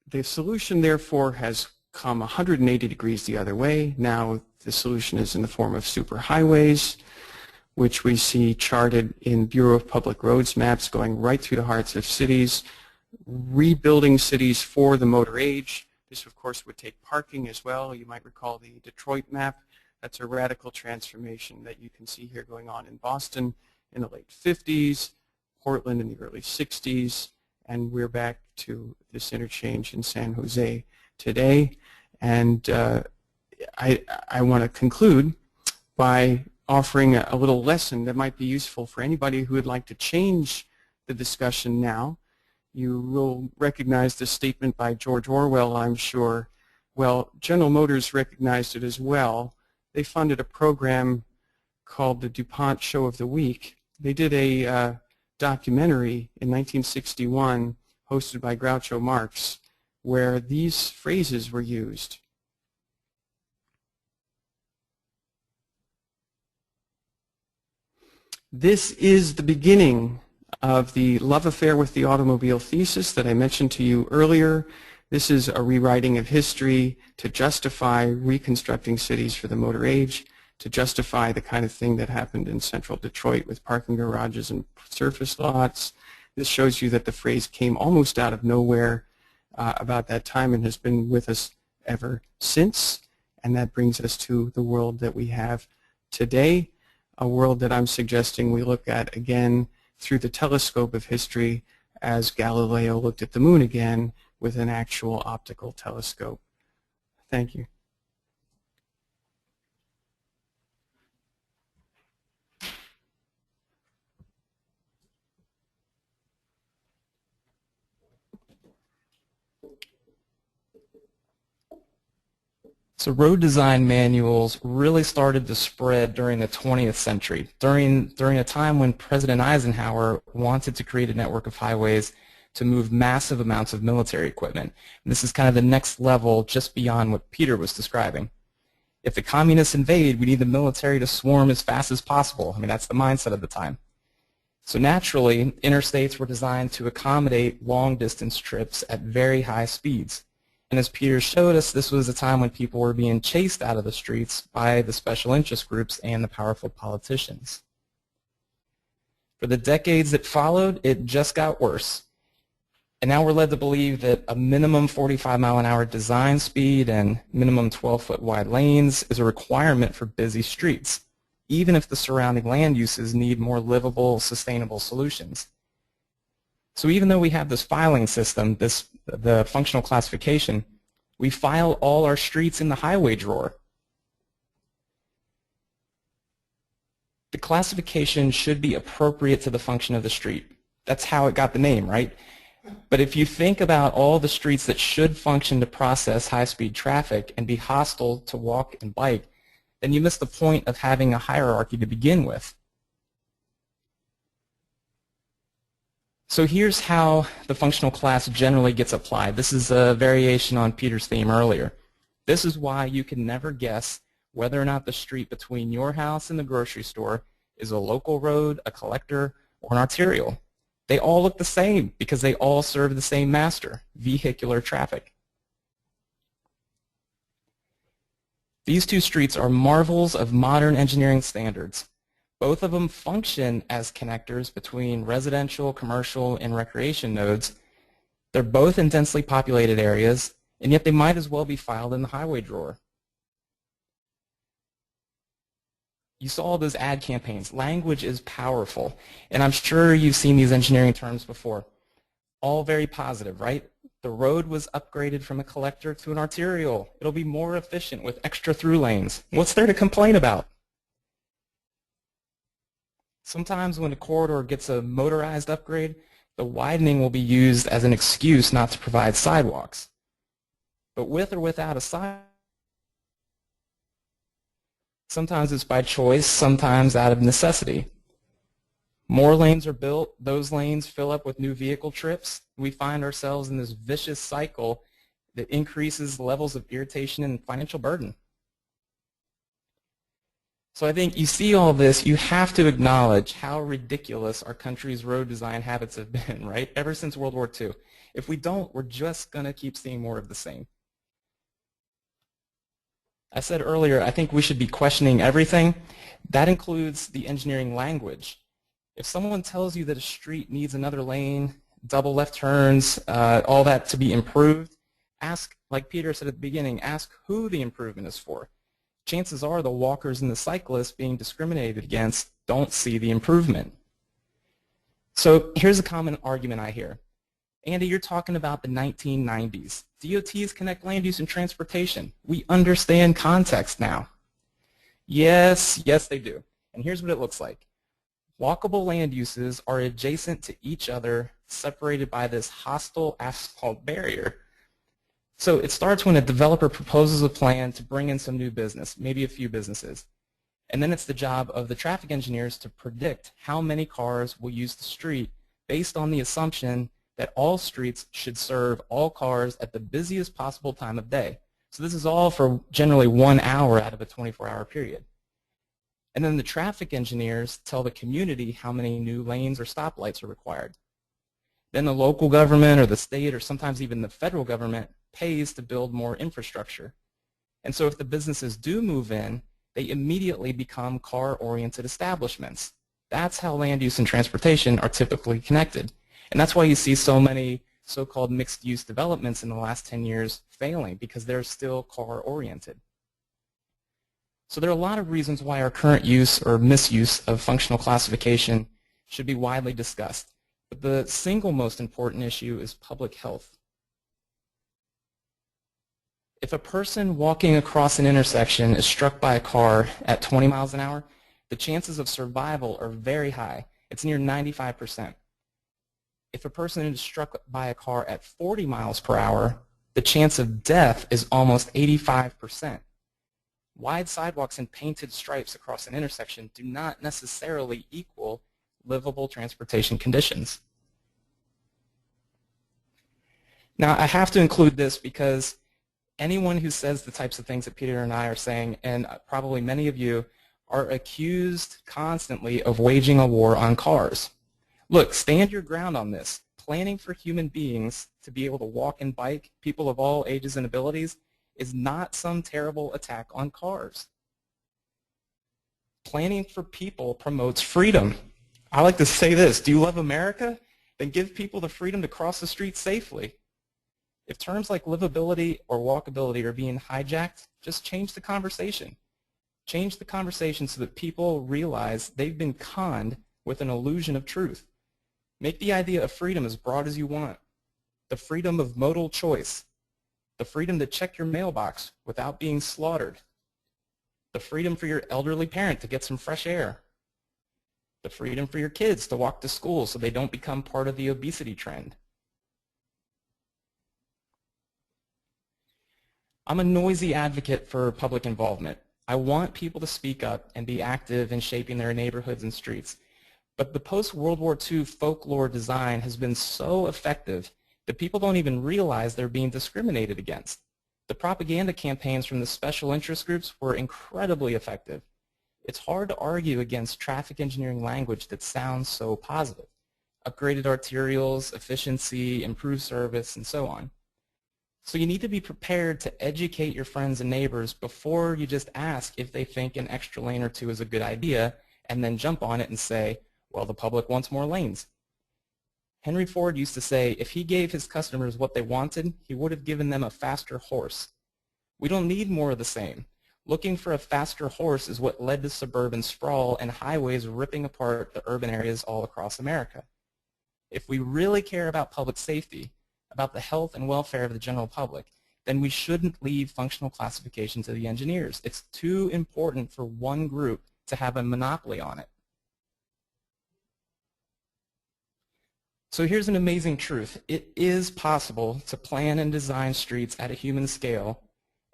the solution, therefore, has come 180 degrees the other way. Now the solution is in the form of superhighways, which we see charted in Bureau of Public Roads maps going right through the hearts of cities, rebuilding cities for the motor age. This, of course, would take parking as well. You might recall the Detroit map. That's a radical transformation that you can see here going on in Boston in the late 50s, Portland in the early 60s, and we're back to this interchange in San Jose today. And I want to conclude by offering a little lesson that might be useful for anybody who would like to change the discussion now. You will recognize this statement by George Orwell, I'm sure. Well, General Motors recognized it as well. They funded a program called the DuPont Show of the Week. They did a documentary in 1961 hosted by Groucho Marx where these phrases were used. This is the beginning of the love affair with the automobile thesis that I mentioned to you earlier. This is a rewriting of history to justify reconstructing cities for the motor age, to justify the kind of thing that happened in central Detroit with parking garages and surface lots. This shows you that the phrase came almost out of nowhere about that time and has been with us ever since. And that brings us to the world that we have today, a world that I'm suggesting we look at again through the telescope of history as Galileo looked at the moon again with an actual optical telescope. Thank you. So road design manuals really started to spread during the 20th century, during a time when President Eisenhower wanted to create a network of highways to move massive amounts of military equipment. And this is kind of the next level just beyond what Peter was describing. If the communists invade, we need the military to swarm as fast as possible. I mean, that's the mindset of the time. So naturally, interstates were designed to accommodate long-distance trips at very high speeds. And as Peter showed us, this was a time when people were being chased out of the streets by the special interest groups and the powerful politicians. For the decades that followed, it just got worse. And now we're led to believe that a minimum 45-mile-an-hour design speed and minimum 12-foot wide lanes is a requirement for busy streets, even if the surrounding land uses need more livable, sustainable solutions. So even though we have this filing system, the functional classification, we file all our streets in the highway drawer. The classification should be appropriate to the function of the street. That's how it got the name, right? But if you think about all the streets that should function to process high-speed traffic and be hostile to walk and bike, then you miss the point of having a hierarchy to begin with. So here's how the functional class generally gets applied. This is a variation on Peter's theme earlier. This is why you can never guess whether or not the street between your house and the grocery store is a local road, a collector, or an arterial. They all look the same because they all serve the same master, vehicular traffic. These two streets are marvels of modern engineering standards. Both of them function as connectors between residential, commercial, and recreation nodes. They're both in densely populated areas, and yet they might as well be filed in the highway drawer. You saw those ad campaigns. Language is powerful, and I'm sure you've seen these engineering terms before. All very positive, right? The road was upgraded from a collector to an arterial. It'll be more efficient with extra through lanes. What's there to complain about? Sometimes when a corridor gets a motorized upgrade, the widening will be used as an excuse not to provide sidewalks. But with or without a sidewalk, sometimes it's by choice, sometimes out of necessity. More lanes are built, those lanes fill up with new vehicle trips. We find ourselves in this vicious cycle that increases levels of irritation and financial burden. So I think you see all this, you have to acknowledge how ridiculous our country's road design habits have been, right? Ever since World War II. If we don't, we're just going to keep seeing more of the same. I said earlier, I think we should be questioning everything. That includes the engineering language. If someone tells you that a street needs another lane, double left turns, all that to be improved, ask, like Peter said at the beginning, ask who the improvement is for. Chances are the walkers and the cyclists being discriminated against don't see the improvement. So here's a common argument I hear. Andy, you're talking about the 1990s. DOTs connect land use and transportation. We understand context now. Yes, they do. And here's what it looks like. Walkable land uses are adjacent to each other, separated by this hostile asphalt barrier. So it starts when a developer proposes a plan to bring in some new business, maybe a few businesses. And then it's the job of the traffic engineers to predict how many cars will use the street based on the assumption that all streets should serve all cars at the busiest possible time of day. So this is all for generally 1 hour out of a 24-hour period. And then the traffic engineers tell the community how many new lanes or stoplights are required. Then the local government or the state or sometimes even the federal government pays to build more infrastructure. And so if the businesses do move in, they immediately become car-oriented establishments. That's how land use and transportation are typically connected. And that's why you see so many so-called mixed-use developments in the last 10 years failing, because they're still car-oriented. So there are a lot of reasons why our current use or misuse of functional classification should be widely discussed. But the single most important issue is public health. If a person walking across an intersection is struck by a car at 20 miles an hour, the chances of survival are very high. It's near 95%. If a person is struck by a car at 40 miles per hour, the chance of death is almost 85%. Wide sidewalks and painted stripes across an intersection do not necessarily equal livable transportation conditions. Now, I have to include this because anyone who says the types of things that Peter and I are saying, and probably many of you, are accused constantly of waging a war on cars. Look, stand your ground on this. Planning for human beings to be able to walk and bike, people of all ages and abilities, is not some terrible attack on cars. Planning for people promotes freedom. I like to say this: do you love America? Then give people the freedom to cross the street safely. If terms like livability or walkability are being hijacked, just change the conversation. Change the conversation so that people realize they've been conned with an illusion of truth. Make the idea of freedom as broad as you want. The freedom of modal choice. The freedom to check your mailbox without being slaughtered. The freedom for your elderly parent to get some fresh air. The freedom for your kids to walk to school so they don't become part of the obesity trend. I'm a noisy advocate for public involvement. I want people to speak up and be active in shaping their neighborhoods and streets. But the post-World War II folklore design has been so effective that people don't even realize they're being discriminated against. The propaganda campaigns from the special interest groups were incredibly effective. It's hard to argue against traffic engineering language that sounds so positive. Upgraded arterials, efficiency, improved service, and so on. So you need to be prepared to educate your friends and neighbors before you just ask if they think an extra lane or two is a good idea and then jump on it and say, well, the public wants more lanes. Henry Ford used to say if he gave his customers what they wanted, he would have given them a faster horse. We don't need more of the same. Looking for a faster horse is what led to suburban sprawl and highways ripping apart the urban areas all across America. If we really care about public safety, about the health and welfare of the general public, then we shouldn't leave functional classification to the engineers. It's too important for one group to have a monopoly on it. So here's an amazing truth. It is possible to plan and design streets at a human scale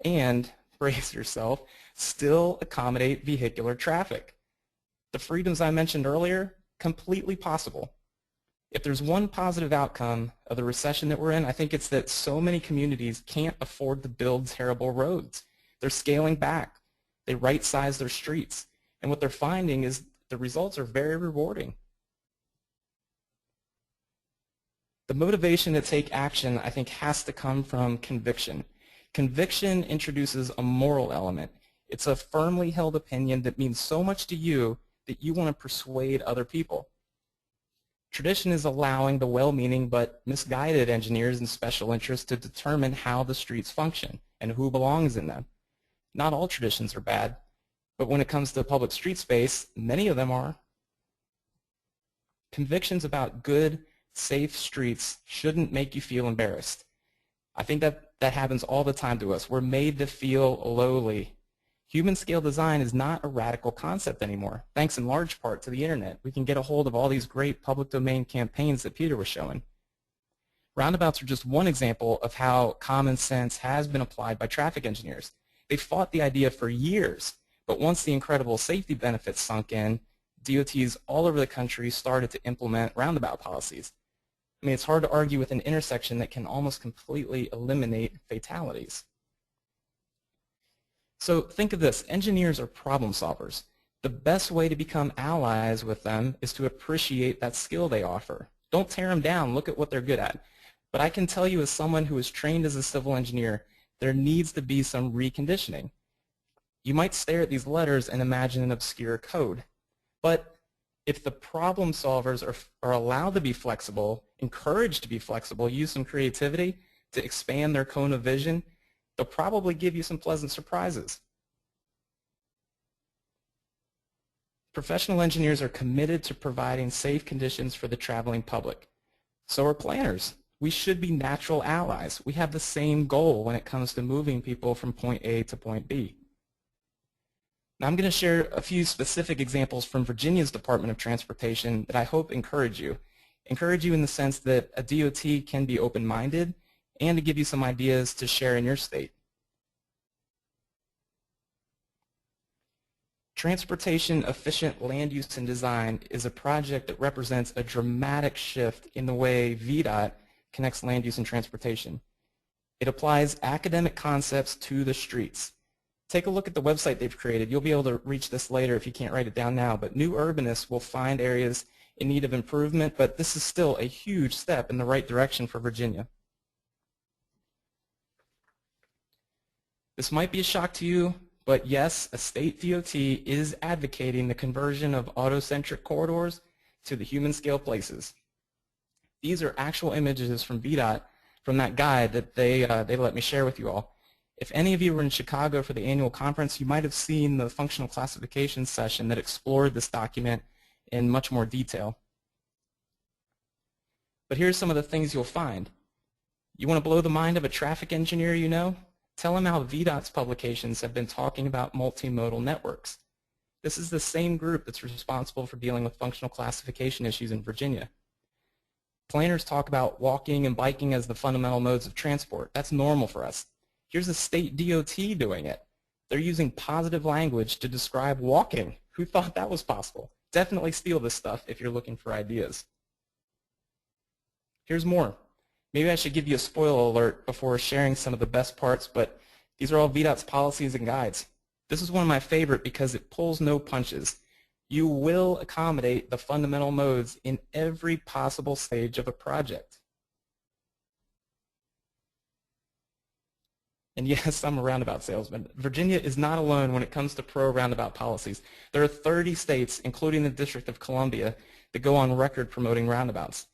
and, brace yourself, still accommodate vehicular traffic. The freedoms I mentioned earlier, completely possible. If there's one positive outcome of the recession that we're in, I think it's that so many communities can't afford to build terrible roads. They're scaling back. They right-size their streets. And what they're finding is the results are very rewarding. The motivation to take action, I think, has to come from conviction. Conviction introduces a moral element. It's a firmly held opinion that means so much to you that you want to persuade other people. Tradition is allowing the well-meaning but misguided engineers and special interests to determine how the streets function and who belongs in them. Not all traditions are bad, but when it comes to public street space, many of them are. Convictions about good, safe streets shouldn't make you feel embarrassed. I think that happens all the time to us. We're made to feel lowly. Human scale design is not a radical concept anymore, thanks in large part to the internet. We can get a hold of all these great public domain campaigns that Peter was showing. Roundabouts are just one example of how common sense has been applied by traffic engineers. They fought the idea for years, but once the incredible safety benefits sunk in, DOTs all over the country started to implement roundabout policies. I mean, it's hard to argue with an intersection that can almost completely eliminate fatalities. So think of this, engineers are problem solvers. The best way to become allies with them is to appreciate that skill they offer. Don't tear them down, look at what they're good at. But I can tell you as someone who is trained as a civil engineer, there needs to be some reconditioning. You might stare at these letters and imagine an obscure code. But if the problem solvers are allowed to be flexible, encouraged to be flexible, use some creativity to expand their cone of vision, they'll probably give you some pleasant surprises. Professional engineers are committed to providing safe conditions for the traveling public. So are planners. We should be natural allies. We have the same goal when it comes to moving people from point A to point B. Now I'm going to share a few specific examples from Virginia's Department of Transportation that I hope encourage you. Encourage you in the sense that a DOT can be open-minded and to give you some ideas to share in your state. Transportation efficient land use and design is a project that represents a dramatic shift in the way VDOT connects land use and transportation. It applies academic concepts to the streets. Take a look at the website they've created. You'll be able to reach this later if you can't write it down now, but new urbanists will find areas in need of improvement, but this is still a huge step in the right direction for Virginia. This might be a shock to you, but yes, a state DOT is advocating the conversion of autocentric corridors to the human scale places. These are actual images from VDOT from that guide that they let me share with you all. If any of you were in Chicago for the annual conference, you might have seen the functional classification session that explored this document in much more detail. But here's some of the things you'll find. You want to blow the mind of a traffic engineer you know? Tell them how VDOT's publications have been talking about multimodal networks. This is the same group that's responsible for dealing with functional classification issues in Virginia. Planners talk about walking and biking as the fundamental modes of transport. That's normal for us. Here's a state DOT doing it. They're using positive language to describe walking. Who thought that was possible? Definitely steal this stuff if you're looking for ideas. Here's more. Maybe I should give you a spoiler alert before sharing some of the best parts, but these are all VDOT's policies and guides. This is one of my favorite because it pulls no punches. You will accommodate the fundamental modes in every possible stage of a project. And yes, I'm a roundabout salesman. Virginia is not alone when it comes to pro-roundabout policies. There are 30 states, including the District of Columbia, that go on record promoting roundabouts.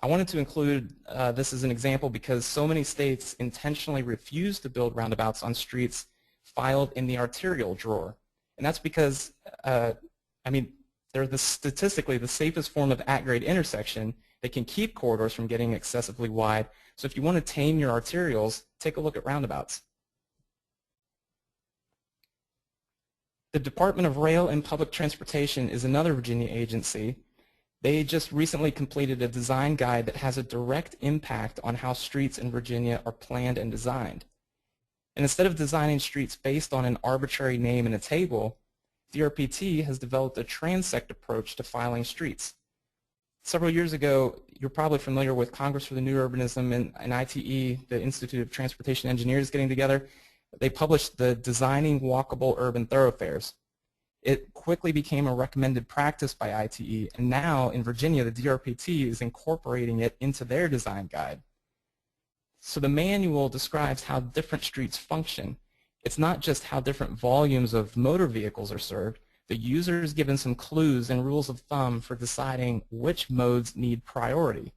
I wanted to include this as an example because so many states intentionally refuse to build roundabouts on streets filed in the arterial drawer. And that's because, they're statistically the safest form of at-grade intersection that can keep corridors from getting excessively wide. So if you want to tame your arterials, take a look at roundabouts. The Department of Rail and Public Transportation is another Virginia agency. They just recently completed a design guide that has a direct impact on how streets in Virginia are planned and designed. And instead of designing streets based on an arbitrary name in a table, DRPT has developed a transect approach to filing streets. Several years ago, you're probably familiar with Congress for the New Urbanism and ITE, the Institute of Transportation Engineers, getting together. They published the Designing Walkable Urban Thoroughfares. It quickly became a recommended practice by ITE, and now in Virginia, the DRPT is incorporating it into their design guide. So the manual describes how different streets function. It's not just how different volumes of motor vehicles are served. The user is given some clues and rules of thumb for deciding which modes need priority.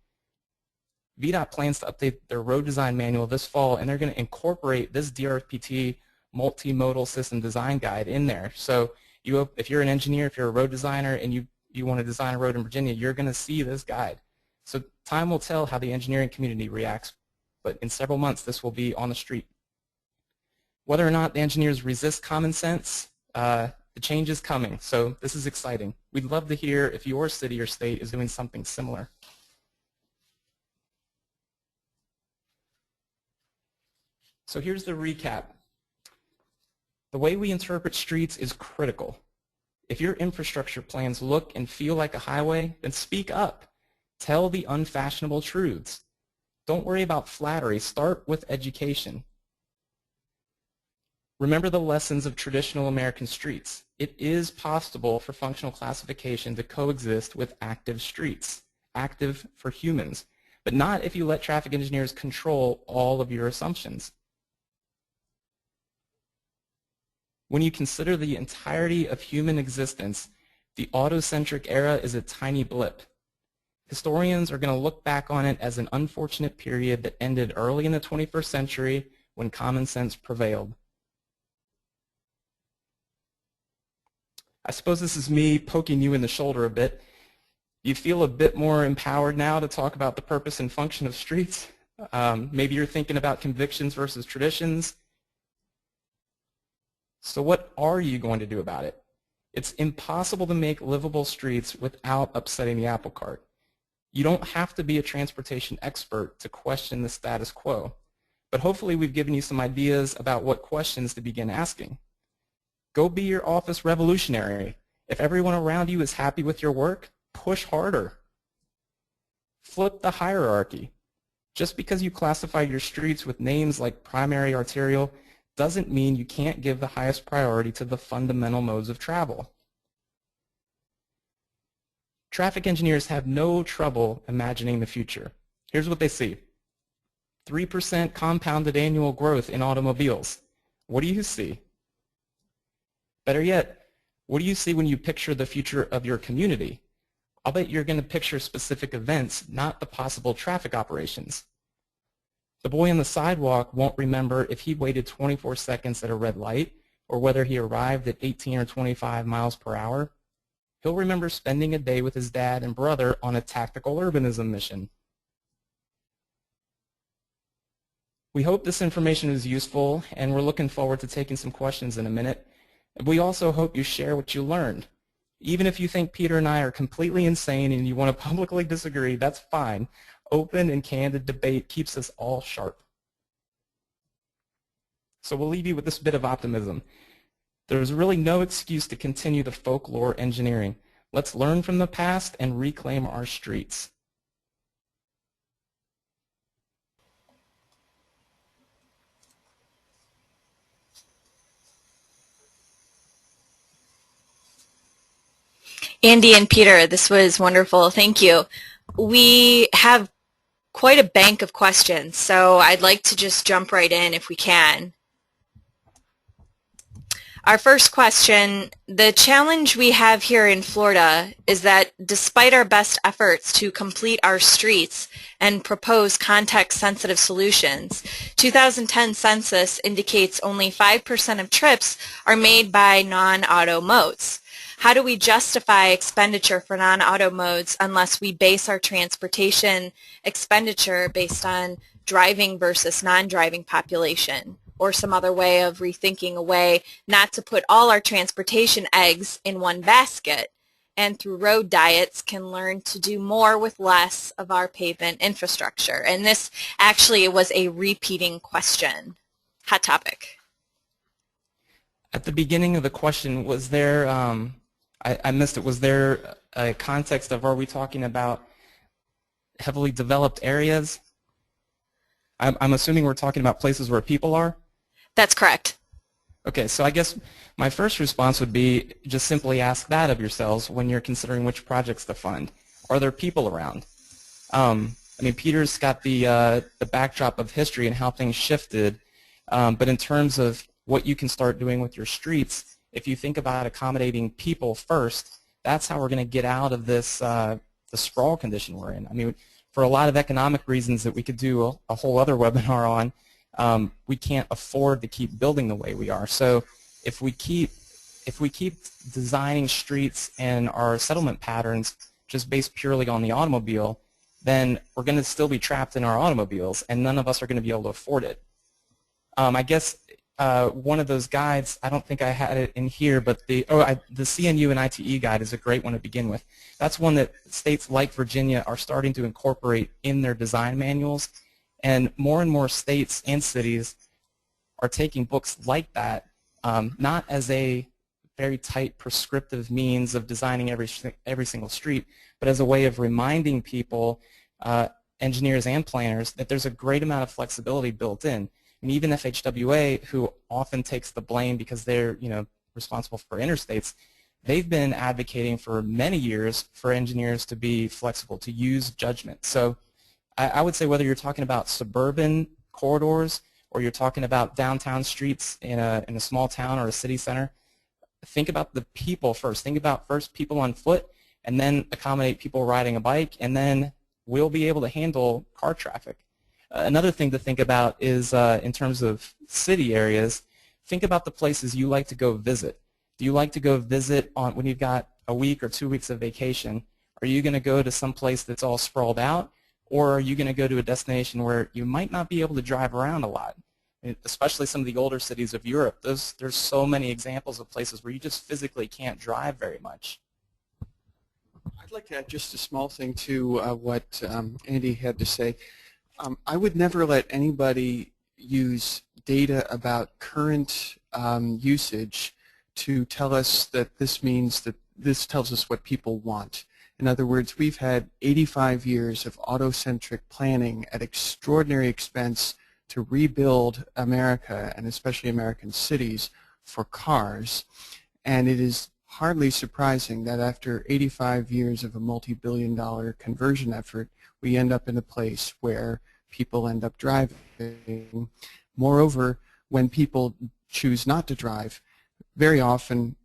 VDOT plans to update their road design manual this fall, and they're going to incorporate this DRPT multimodal system design guide in there. So if you're an engineer, if you're a road designer, and you want to design a road in Virginia, you're going to see this guide. So time will tell how the engineering community reacts, but in several months this will be on the street. Whether or not the engineers resist common sense, the change is coming, so this is exciting. We'd love to hear if your city or state is doing something similar. So here's the recap. The way we interpret streets is critical. If your infrastructure plans look and feel like a highway, then speak up. Tell the unfashionable truths. Don't worry about flattery. Start with education. Remember the lessons of traditional American streets. It is possible for functional classification to coexist with active streets, active for humans, but not if you let traffic engineers control all of your assumptions. When you consider the entirety of human existence, the autocentric era is a tiny blip. Historians are going to look back on it as an unfortunate period that ended early in the 21st century when common sense prevailed. I suppose this is me poking you in the shoulder a bit. You feel a bit more empowered now to talk about the purpose and function of streets? Maybe you're thinking about convictions versus traditions. So what are you going to do about it? It's impossible to make livable streets without upsetting the apple cart. You don't have to be a transportation expert to question the status quo, but hopefully we've given you some ideas about what questions to begin asking. Go be your office revolutionary. If everyone around you is happy with your work, push harder. Flip the hierarchy. Just because you classify your streets with names like primary arterial doesn't mean you can't give the highest priority to the fundamental modes of travel. Traffic engineers have no trouble imagining the future. Here's what they see. 3% compounded annual growth in automobiles. What do you see? Better yet, what do you see when you picture the future of your community? I'll bet you're going to picture specific events, not the possible traffic operations. The boy on the sidewalk won't remember if he waited 24 seconds at a red light or whether he arrived at 18 or 25 miles per hour. He'll remember spending a day with his dad and brother on a tactical urbanism mission. We hope this information is useful, and we're looking forward to taking some questions in a minute. We also hope you share what you learned. Even if you think Peter and I are completely insane and you want to publicly disagree, that's fine. Open and candid debate keeps us all sharp. So we'll leave you with this bit of optimism. There's really no excuse to continue the folklore engineering. Let's learn from the past and reclaim our streets. Andy and Peter, this was wonderful. Thank you. We have quite a bank of questions, so I'd like to just jump right in if we can. Our first question, the challenge we have here in Florida is that despite our best efforts to complete our streets and propose context-sensitive solutions, 2010 census indicates only 5% of trips are made by non-auto modes. How do we justify expenditure for non-auto modes unless we base our transportation expenditure based on driving versus non-driving population, or some other way of rethinking a way not to put all our transportation eggs in one basket, and through road diets can learn to do more with less of our pavement infrastructure? And this actually was a repeating question. Hot topic. At the beginning of the question, was there, I missed it, was there a context of, are we talking about heavily developed areas? I'm assuming we're talking about places where people are? That's correct. Okay, so I guess my first response would be just simply ask that of yourselves when you're considering which projects to fund. Are there people around? I mean, Peter's got the backdrop of history and how things shifted, but in terms of what you can start doing with your streets, if you think about accommodating people first, that's how we're going to get out of this the sprawl condition we're in. I mean, for a lot of economic reasons that we could do a whole other webinar on, we can't afford to keep building the way we are. So if we keep designing streets and our settlement patterns just based purely on the automobile, then we're going to still be trapped in our automobiles, and none of us are going to be able to afford it. I guess one of those guides, I don't think I had it in here, but the CNU and ITE guide is a great one to begin with. That's one that states like Virginia are starting to incorporate in their design manuals, and more states and cities are taking books like that, not as a very tight prescriptive means of designing every single street, but as a way of reminding people, engineers and planners, that there's a great amount of flexibility built in. And even FHWA, who often takes the blame because they're responsible for interstates, they've been advocating for many years for engineers to be flexible, to use judgment. So I would say whether you're talking about suburban corridors or you're talking about downtown streets in a small town or a city center, think about the people first. Think about first people on foot, and then accommodate people riding a bike, and then we'll be able to handle car traffic. Another thing to think about is in terms of city areas, think about the places you like to go visit. Do you like to go visit when you've got a week or 2 weeks of vacation? Are you going to go to some place that's all sprawled out, or are you going to go to a destination where you might not be able to drive around a lot? Especially some of the older cities of Europe, there's so many examples of places where you just physically can't drive very much. I'd like to add just a small thing to what Andy had to say. I would never let anybody use data about current usage to tell us that this means that this tells us what people want. In other words, we've had 85 years of autocentric planning at extraordinary expense to rebuild America, and especially American cities, for cars. And it is hardly surprising that after 85 years of a multi-billion-dollar conversion effort, we end up in a place where people end up driving. Moreover, when people choose not to drive, very often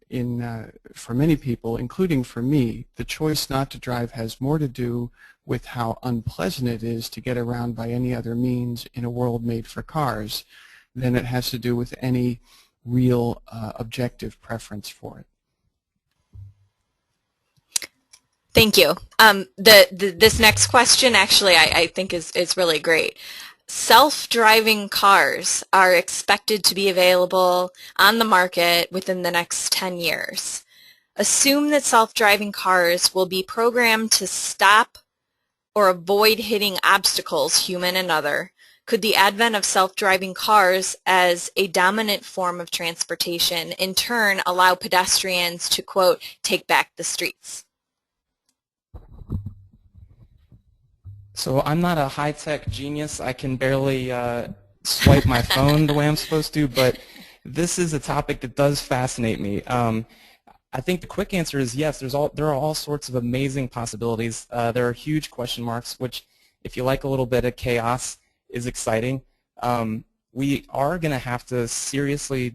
for many people, including for me, the choice not to drive has more to do with how unpleasant it is to get around by any other means in a world made for cars than it has to do with any real objective preference for it. Thank you. This next question actually I think is really great. Self-driving cars are expected to be available on the market within the next 10 years. Assume that self-driving cars will be programmed to stop or avoid hitting obstacles, human and other. Could the advent of self-driving cars as a dominant form of transportation in turn allow pedestrians to, quote, take back the streets? So I'm not a high-tech genius. I can barely swipe my phone the way I'm supposed to, but this is a topic that does fascinate me. I think the quick answer is yes. There are all sorts of amazing possibilities. There are huge question marks, which, if you like a little bit of chaos, is exciting. We are going to have to seriously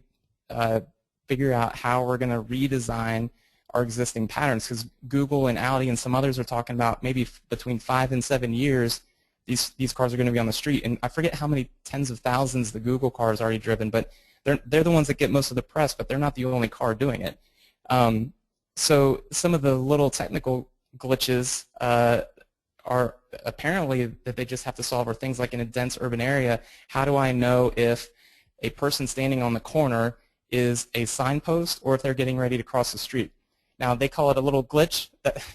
figure out how we're going to redesign our existing patterns, because Google and Audi and some others are talking about maybe between 5 and 7 years these cars are going to be on the street. And I forget how many tens of thousands the Google car has already driven, but they're the ones that get most of the press, but they're not the only car doing it. So some of the little technical glitches are apparently that they just have to solve are things like in a dense urban area, how do I know if a person standing on the corner is a signpost or if they're getting ready to cross the street? Now, they call it a little glitch.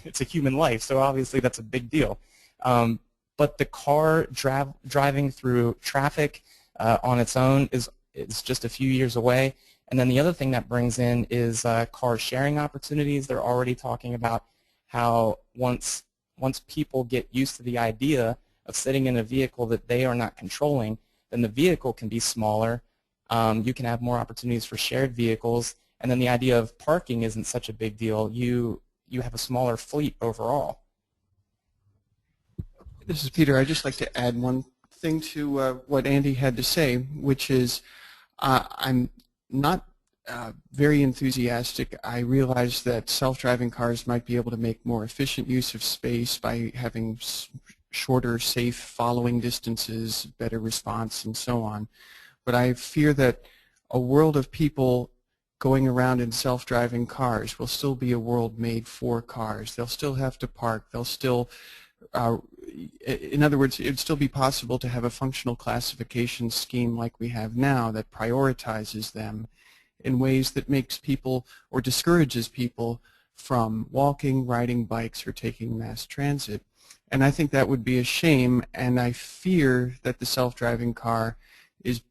It's a human life, so obviously that's a big deal. But the car driving through traffic on its own is just a few years away. And then the other thing that brings in is car sharing opportunities. They're already talking about how once people get used to the idea of sitting in a vehicle that they are not controlling, then the vehicle can be smaller. You can have more opportunities for shared vehicles. And then the idea of parking isn't such a big deal. You have a smaller fleet overall. This is Peter. I'd just like to add one thing to what Andy had to say, which is I'm not very enthusiastic. I realize that self-driving cars might be able to make more efficient use of space by having shorter, safe following distances, better response, and so on. But I fear that a world of people going around in self-driving cars will still be a world made for cars. They'll still have to park. They'll still, in other words, it would still be possible to have a functional classification scheme like we have now that prioritizes them in ways that makes people or discourages people from walking, riding bikes, or taking mass transit. And I think that would be a shame, and I fear that the self-driving car is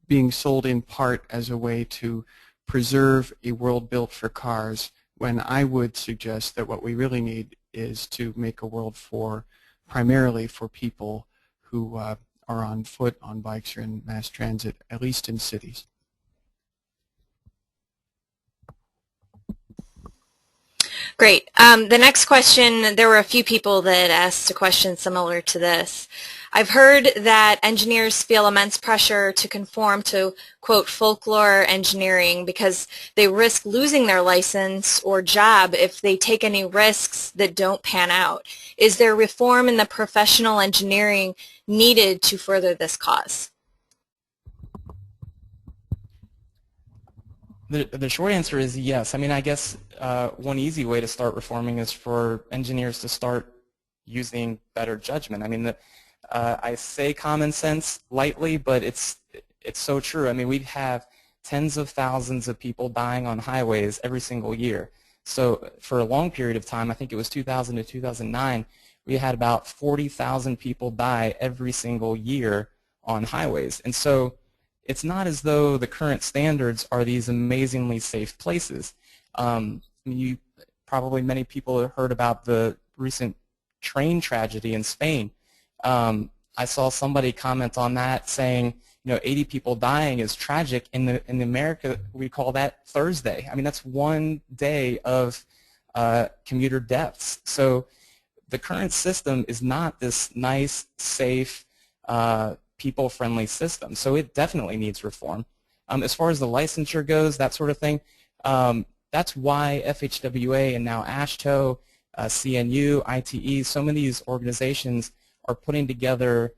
being sold in part as a way to preserve a world built for cars, when I would suggest that what we really need is to make a world primarily for people who are on foot, on bikes, or in mass transit, at least in cities. Great. The next question, there were a few people that asked a question similar to this. I've heard that engineers feel immense pressure to conform to, quote, folklore engineering because they risk losing their license or job if they take any risks that don't pan out. Is there reform in the professional engineering needed to further this cause? The short answer is yes. I mean, I guess one easy way to start reforming is for engineers to start using better judgment. I mean, I say common sense lightly, but it's so true. I mean, we have tens of thousands of people dying on highways every single year. So for a long period of time, I think it was 2000 to 2009, we had about 40,000 people die every single year on highways. And so it's not as though the current standards are these amazingly safe places. Probably many people have heard about the recent train tragedy in Spain. I saw somebody comment on that saying, 80 people dying is tragic. In America, we call that Thursday. I mean, that's one day of commuter deaths. So the current system is not this nice, safe, people-friendly system. So it definitely needs reform. As far as the licensure goes, that sort of thing, that's why FHWA and now AASHTO, CNU, ITE, so many of these organizations are putting together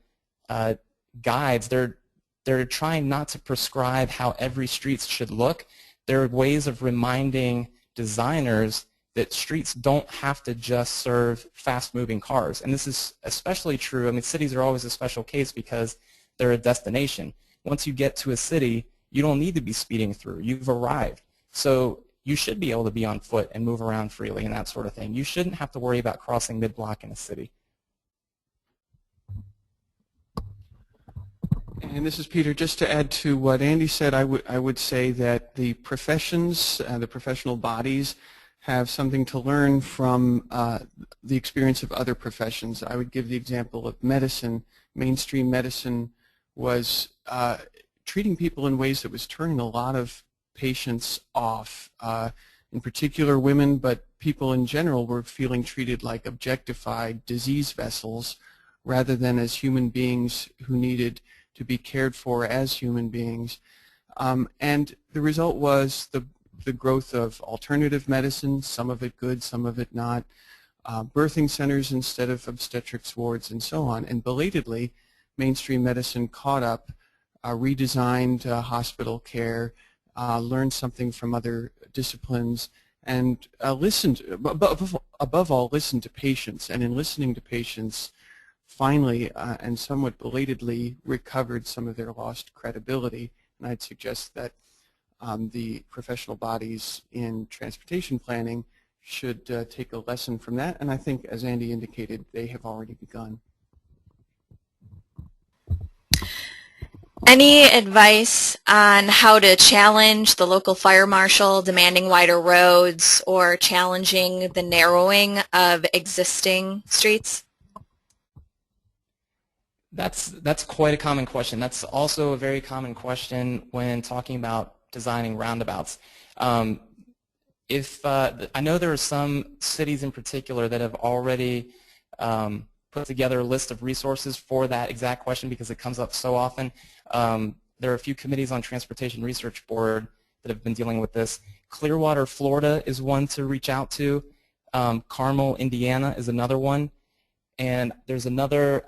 guides. They're trying not to prescribe how every street should look. There are ways of reminding designers that streets don't have to just serve fast-moving cars. And this is especially true. I mean, cities are always a special case because they're a destination. Once you get to a city, you don't need to be speeding through. You've arrived. So you should be able to be on foot and move around freely and that sort of thing. You shouldn't have to worry about crossing mid-block in a city. And this is Peter. Just to add to what Andy said, I would say that the professions, the professional bodies, have something to learn from the experience of other professions. I would give the example of medicine. Mainstream medicine was treating people in ways that was turning a lot of patients off. In particular women, but people in general were feeling treated like objectified disease vessels rather than as human beings who needed to be cared for as human beings. And the result was the growth of alternative medicine, some of it good, some of it not, birthing centers instead of obstetrics wards, and so on. And belatedly, mainstream medicine caught up, redesigned hospital care, learned something from other disciplines, and listened, above all, listened to patients. And in listening to patients, finally and somewhat belatedly recovered some of their lost credibility. And I'd suggest that the professional bodies in transportation planning should take a lesson from that. And I think, as Andy indicated, they have already begun. Any advice on how to challenge the local fire marshal demanding wider roads or challenging the narrowing of existing streets? That's quite a common question. That's also a very common question when talking about designing roundabouts. I know there are some cities in particular that have already put together a list of resources for that exact question because it comes up so often. There are a few committees on Transportation Research Board that have been dealing with this. Clearwater, Florida is one to reach out to. Carmel, Indiana is another one. And there's another,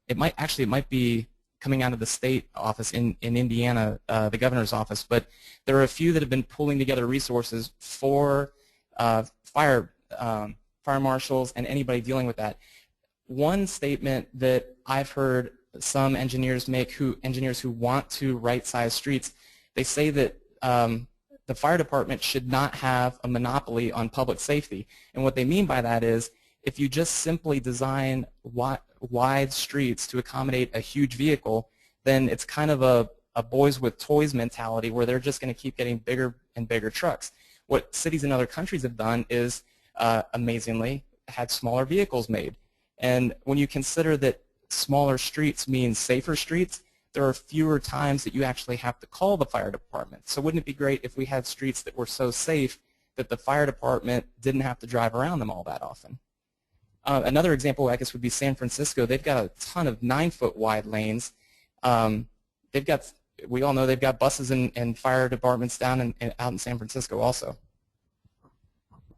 it might be coming out of the state office in Indiana, the governor's office, but there are a few that have been pulling together resources for fire marshals and anybody dealing with that. One statement that I've heard some engineers make, engineers who want to right-size streets, they say that the fire department should not have a monopoly on public safety. And what they mean by that is, if you just simply design wide streets to accommodate a huge vehicle, then it's kind of a boys with toys mentality where they're just going to keep getting bigger and bigger trucks. What cities in other countries have done is, amazingly, had smaller vehicles made. And when you consider that smaller streets mean safer streets, there are fewer times that you actually have to call the fire department. So wouldn't it be great if we had streets that were so safe that the fire department didn't have to drive around them all that often? Another example, I guess, would be San Francisco. They've got a ton of 9-foot wide lanes. We all know they've got buses and fire departments down out in San Francisco also.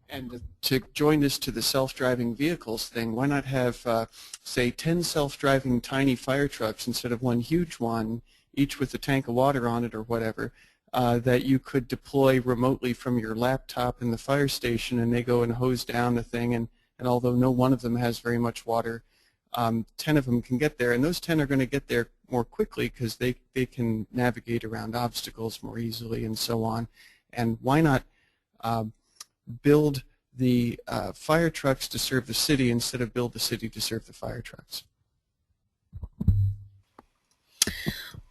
And to join this to the self-driving vehicles thing, why not have, say, 10 self-driving tiny fire trucks instead of one huge one, each with a tank of water on it or whatever, that you could deploy remotely from your laptop in the fire station, and they go and hose down the thing, and although no one of them has very much water, 10 of them can get there, and those 10 are going to get there more quickly because they can navigate around obstacles more easily and so on. And why not build the fire trucks to serve the city instead of build the city to serve the fire trucks?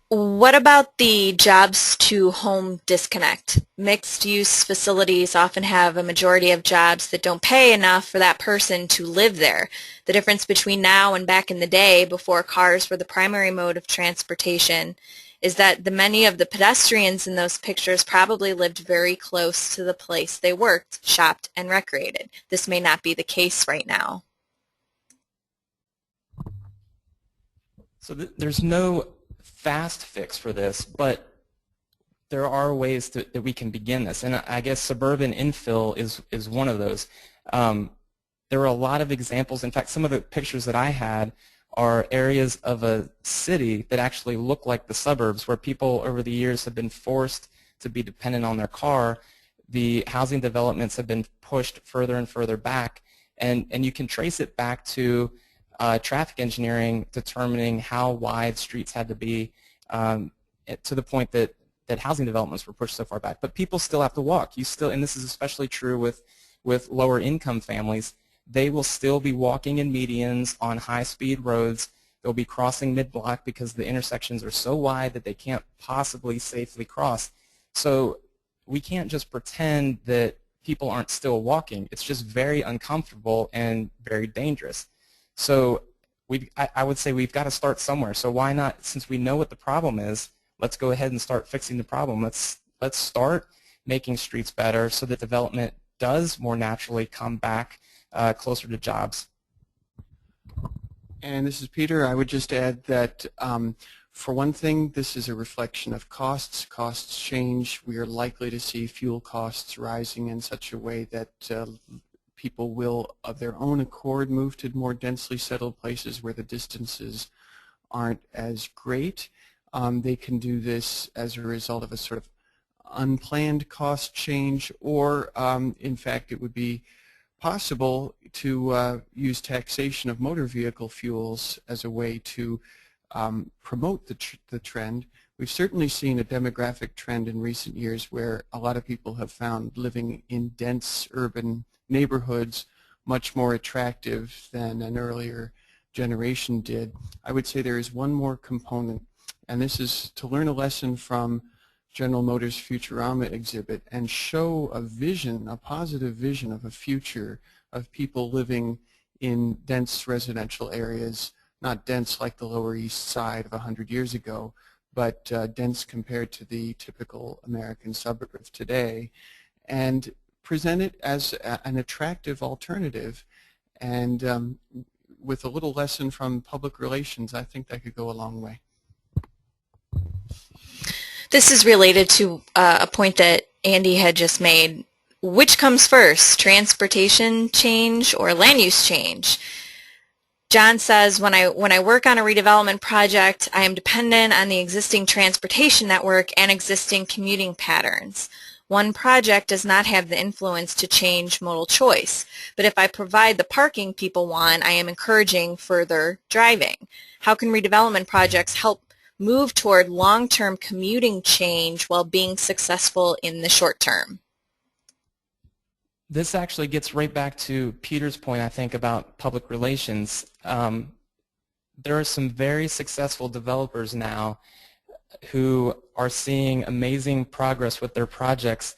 What about the jobs to home disconnect? Mixed use facilities often have a majority of jobs that don't pay enough for that person to live there. The difference between now and back in the day, before cars were the primary mode of transportation, is that many of the pedestrians in those pictures probably lived very close to the place they worked, shopped, and recreated. This may not be the case right now. So there's no fast fix for this, but there are ways that we can begin this. And I guess suburban infill is one of those. There are a lot of examples. In fact, some of the pictures that I had are areas of a city that actually look like the suburbs, where people over the years have been forced to be dependent on their car. The housing developments have been pushed further and further back, and you can trace it back to traffic engineering determining how wide streets had to be, to the point that housing developments were pushed so far back. But people still have to walk. And this is especially true with lower income families. They will still be walking in medians on high-speed roads. They'll be crossing mid-block because the intersections are so wide that they can't possibly safely cross. So we can't just pretend that people aren't still walking. It's just very uncomfortable and very dangerous. So I would say we've got to start somewhere. So why not, since we know what the problem is, let's go ahead and start fixing the problem. Let's start making streets better so that development does more naturally come back closer to jobs. And this is Peter. I would just add that for one thing, this is a reflection of costs. Costs change. We are likely to see fuel costs rising in such a way that people will, of their own accord, move to more densely settled places where the distances aren't as great. They can do this as a result of a sort of unplanned cost change, or in fact it would be possible to use taxation of motor vehicle fuels as a way to promote the trend. We've certainly seen a demographic trend in recent years where a lot of people have found living in dense urban neighborhoods much more attractive than an earlier generation did. I would say there is one more component, and this is to learn a lesson from General Motors' Futurama exhibit and show a vision, a positive vision of a future of people living in dense residential areas, not dense like the Lower East Side of 100 years ago, but dense compared to the typical American suburb of today, and present it as an attractive alternative. And with a little lesson from public relations, I think that could go a long way. This is related to a point that Andy had just made. Which comes first, transportation change or land use change? John says, when I work on a redevelopment project, I am dependent on the existing transportation network and existing commuting patterns. One project does not have the influence to change modal choice, but if I provide the parking people want, I am encouraging further driving. How can redevelopment projects help move toward long-term commuting change while being successful in the short term? This actually gets right back to Peter's point, I think, about public relations. There are some very successful developers now who are seeing amazing progress with their projects,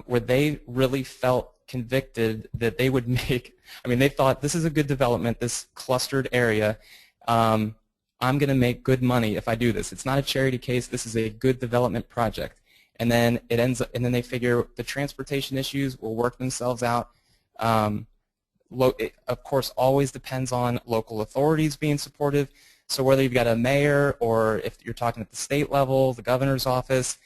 where they really felt convicted that they would make, they thought this is a good development, this clustered area. I'm going to make good money if I do this. It's not a charity case. This is a good development project. And then it ends up, and then they figure the transportation issues will work themselves out. It, of course, always depends on local authorities being supportive. So whether you've got a mayor or if you're talking at the state level, the governor's office,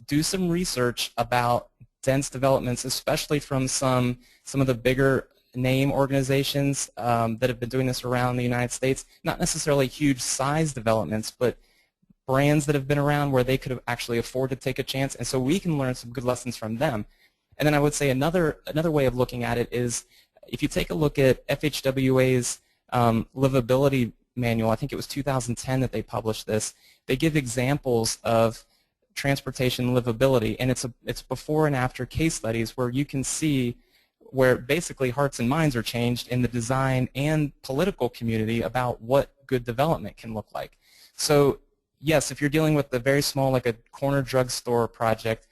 do some research about dense developments, especially from some of the bigger name organizations that have been doing this around the United States. Not necessarily huge size developments, but brands that have been around where they could actually afford to take a chance. And so we can learn some good lessons from them. And then I would say another way of looking at it is if you take a look at FHWA's livability manual, I think it was 2010 that they published this, they give examples of transportation livability, and it's before and after case studies where you can see where basically hearts and minds are changed in the design and political community about what good development can look like. So yes, if you're dealing with a very small, like a corner drugstore project,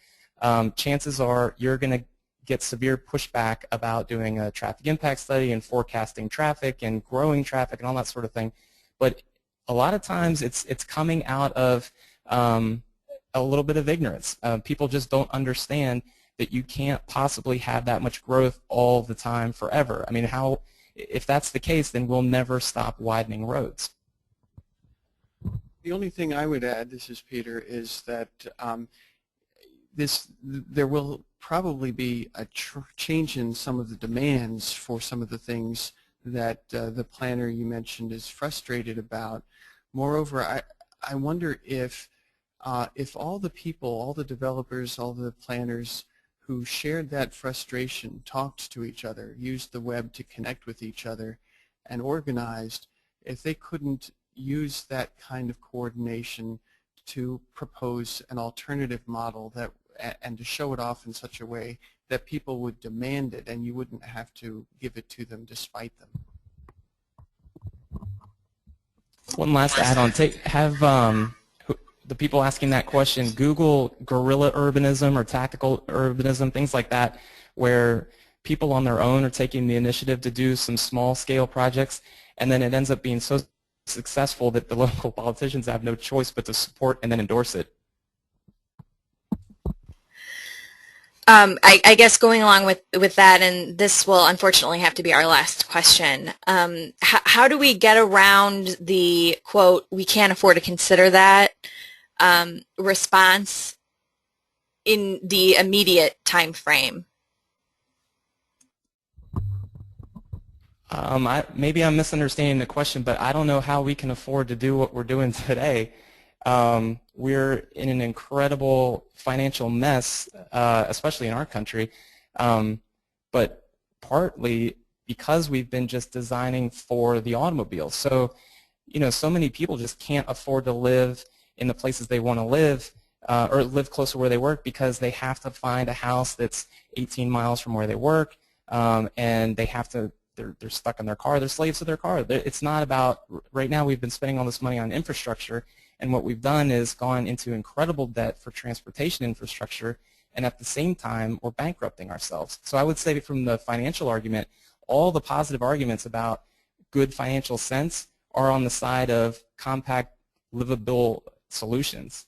chances are you're going to get severe pushback about doing a traffic impact study and forecasting traffic and growing traffic and all that sort of thing. But a lot of times it's coming out of a little bit of ignorance. People just don't understand that you can't possibly have that much growth all the time forever. I mean, if that's the case, then we'll never stop widening roads. The only thing I would add, this is Peter, is that there will probably be a change in some of the demands for some of the things that the planner you mentioned is frustrated about. Moreover, I wonder if all the people, all the developers, all the planners who shared that frustration talked to each other, used the web to connect with each other, and organized, if they couldn't use that kind of coordination to propose an alternative model that, and to show it off in such a way that people would demand it and you wouldn't have to give it to them despite them. One last add-on. Have the people asking that question Google guerrilla urbanism or tactical urbanism, things like that, where people on their own are taking the initiative to do some small-scale projects, and then it ends up being so successful that the local politicians have no choice but to support and then endorse it. I guess going along with that, and this will unfortunately have to be our last question, how do we get around the, quote, we can't afford to consider that response in the immediate time frame? Maybe I'm misunderstanding the question, but I don't know how we can afford to do what we're doing today. We're in an incredible financial mess, especially in our country, but partly because we've been just designing for the automobile. So, you know, so many people just can't afford to live in the places they want to live or live close to where they work because they have to find a house that's 18 miles from where they work, and they have to. They're stuck in their car. They're slaves to their car. It's not about, right now we've been spending all this money on infrastructure, and what we've done is gone into incredible debt for transportation infrastructure, and at the same time we're bankrupting ourselves. So I would say from the financial argument, all the positive arguments about good financial sense are on the side of compact, livable solutions.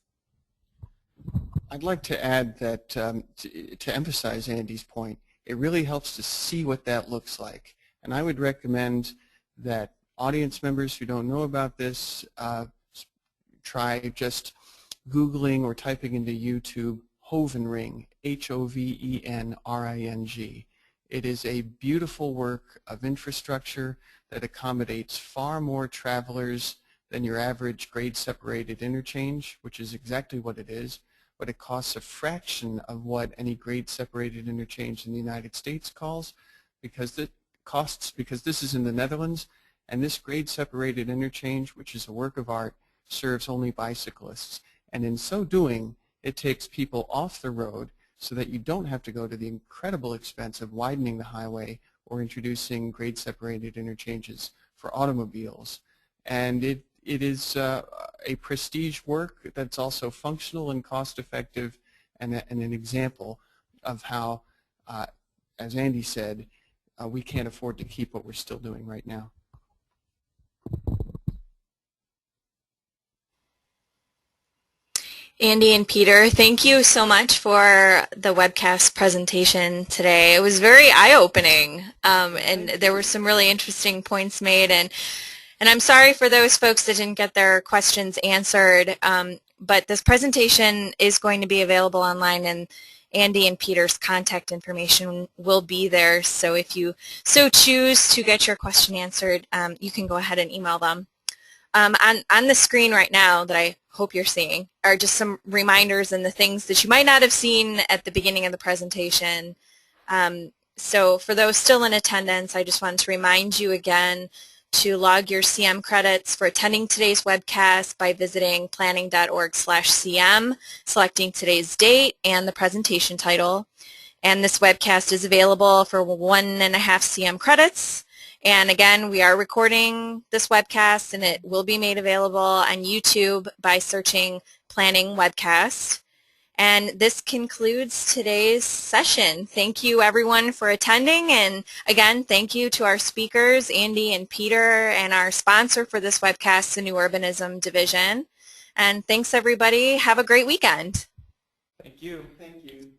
I'd like to add that to emphasize Andy's point, it really helps to see what that looks like. And I would recommend that audience members who don't know about this try just Googling or typing into YouTube Hovenring, H-O-V-E-N-R-I-N-G. It is a beautiful work of infrastructure that accommodates far more travelers than your average grade-separated interchange, which is exactly what it is, but it costs a fraction of what any grade-separated interchange in the United States costs because this is in the Netherlands, and this grade-separated interchange, which is a work of art, serves only bicyclists. And in so doing, it takes people off the road so that you don't have to go to the incredible expense of widening the highway or introducing grade-separated interchanges for automobiles. And it is a prestige work that's also functional and cost-effective, and an example of how, as Andy said, we can't afford to keep what we're still doing right now. Andy and Peter, thank you so much for the webcast presentation today. It was very eye-opening, and there were some really interesting points made. And I'm sorry for those folks that didn't get their questions answered, but this presentation is going to be available online, and Andy and Peter's contact information will be there. So if you so choose to get your question answered, you can go ahead and email them. On the screen right now that I hope you're seeing are just some reminders and the things that you might not have seen at the beginning of the presentation. So for those still in attendance, I just wanted to remind you again to log your CM credits for attending today's webcast by visiting planning.org/CM, selecting today's date and the presentation title. And this webcast is available for 1.5 CM credits, And again, we are recording this webcast, and it will be made available on YouTube by searching Planning Webcast. And this concludes today's session. Thank you everyone for attending, and again, thank you to our speakers, Andy and Peter, and our sponsor for this webcast, the New Urbanism Division. And thanks everybody. Have a great weekend. Thank you. Thank you.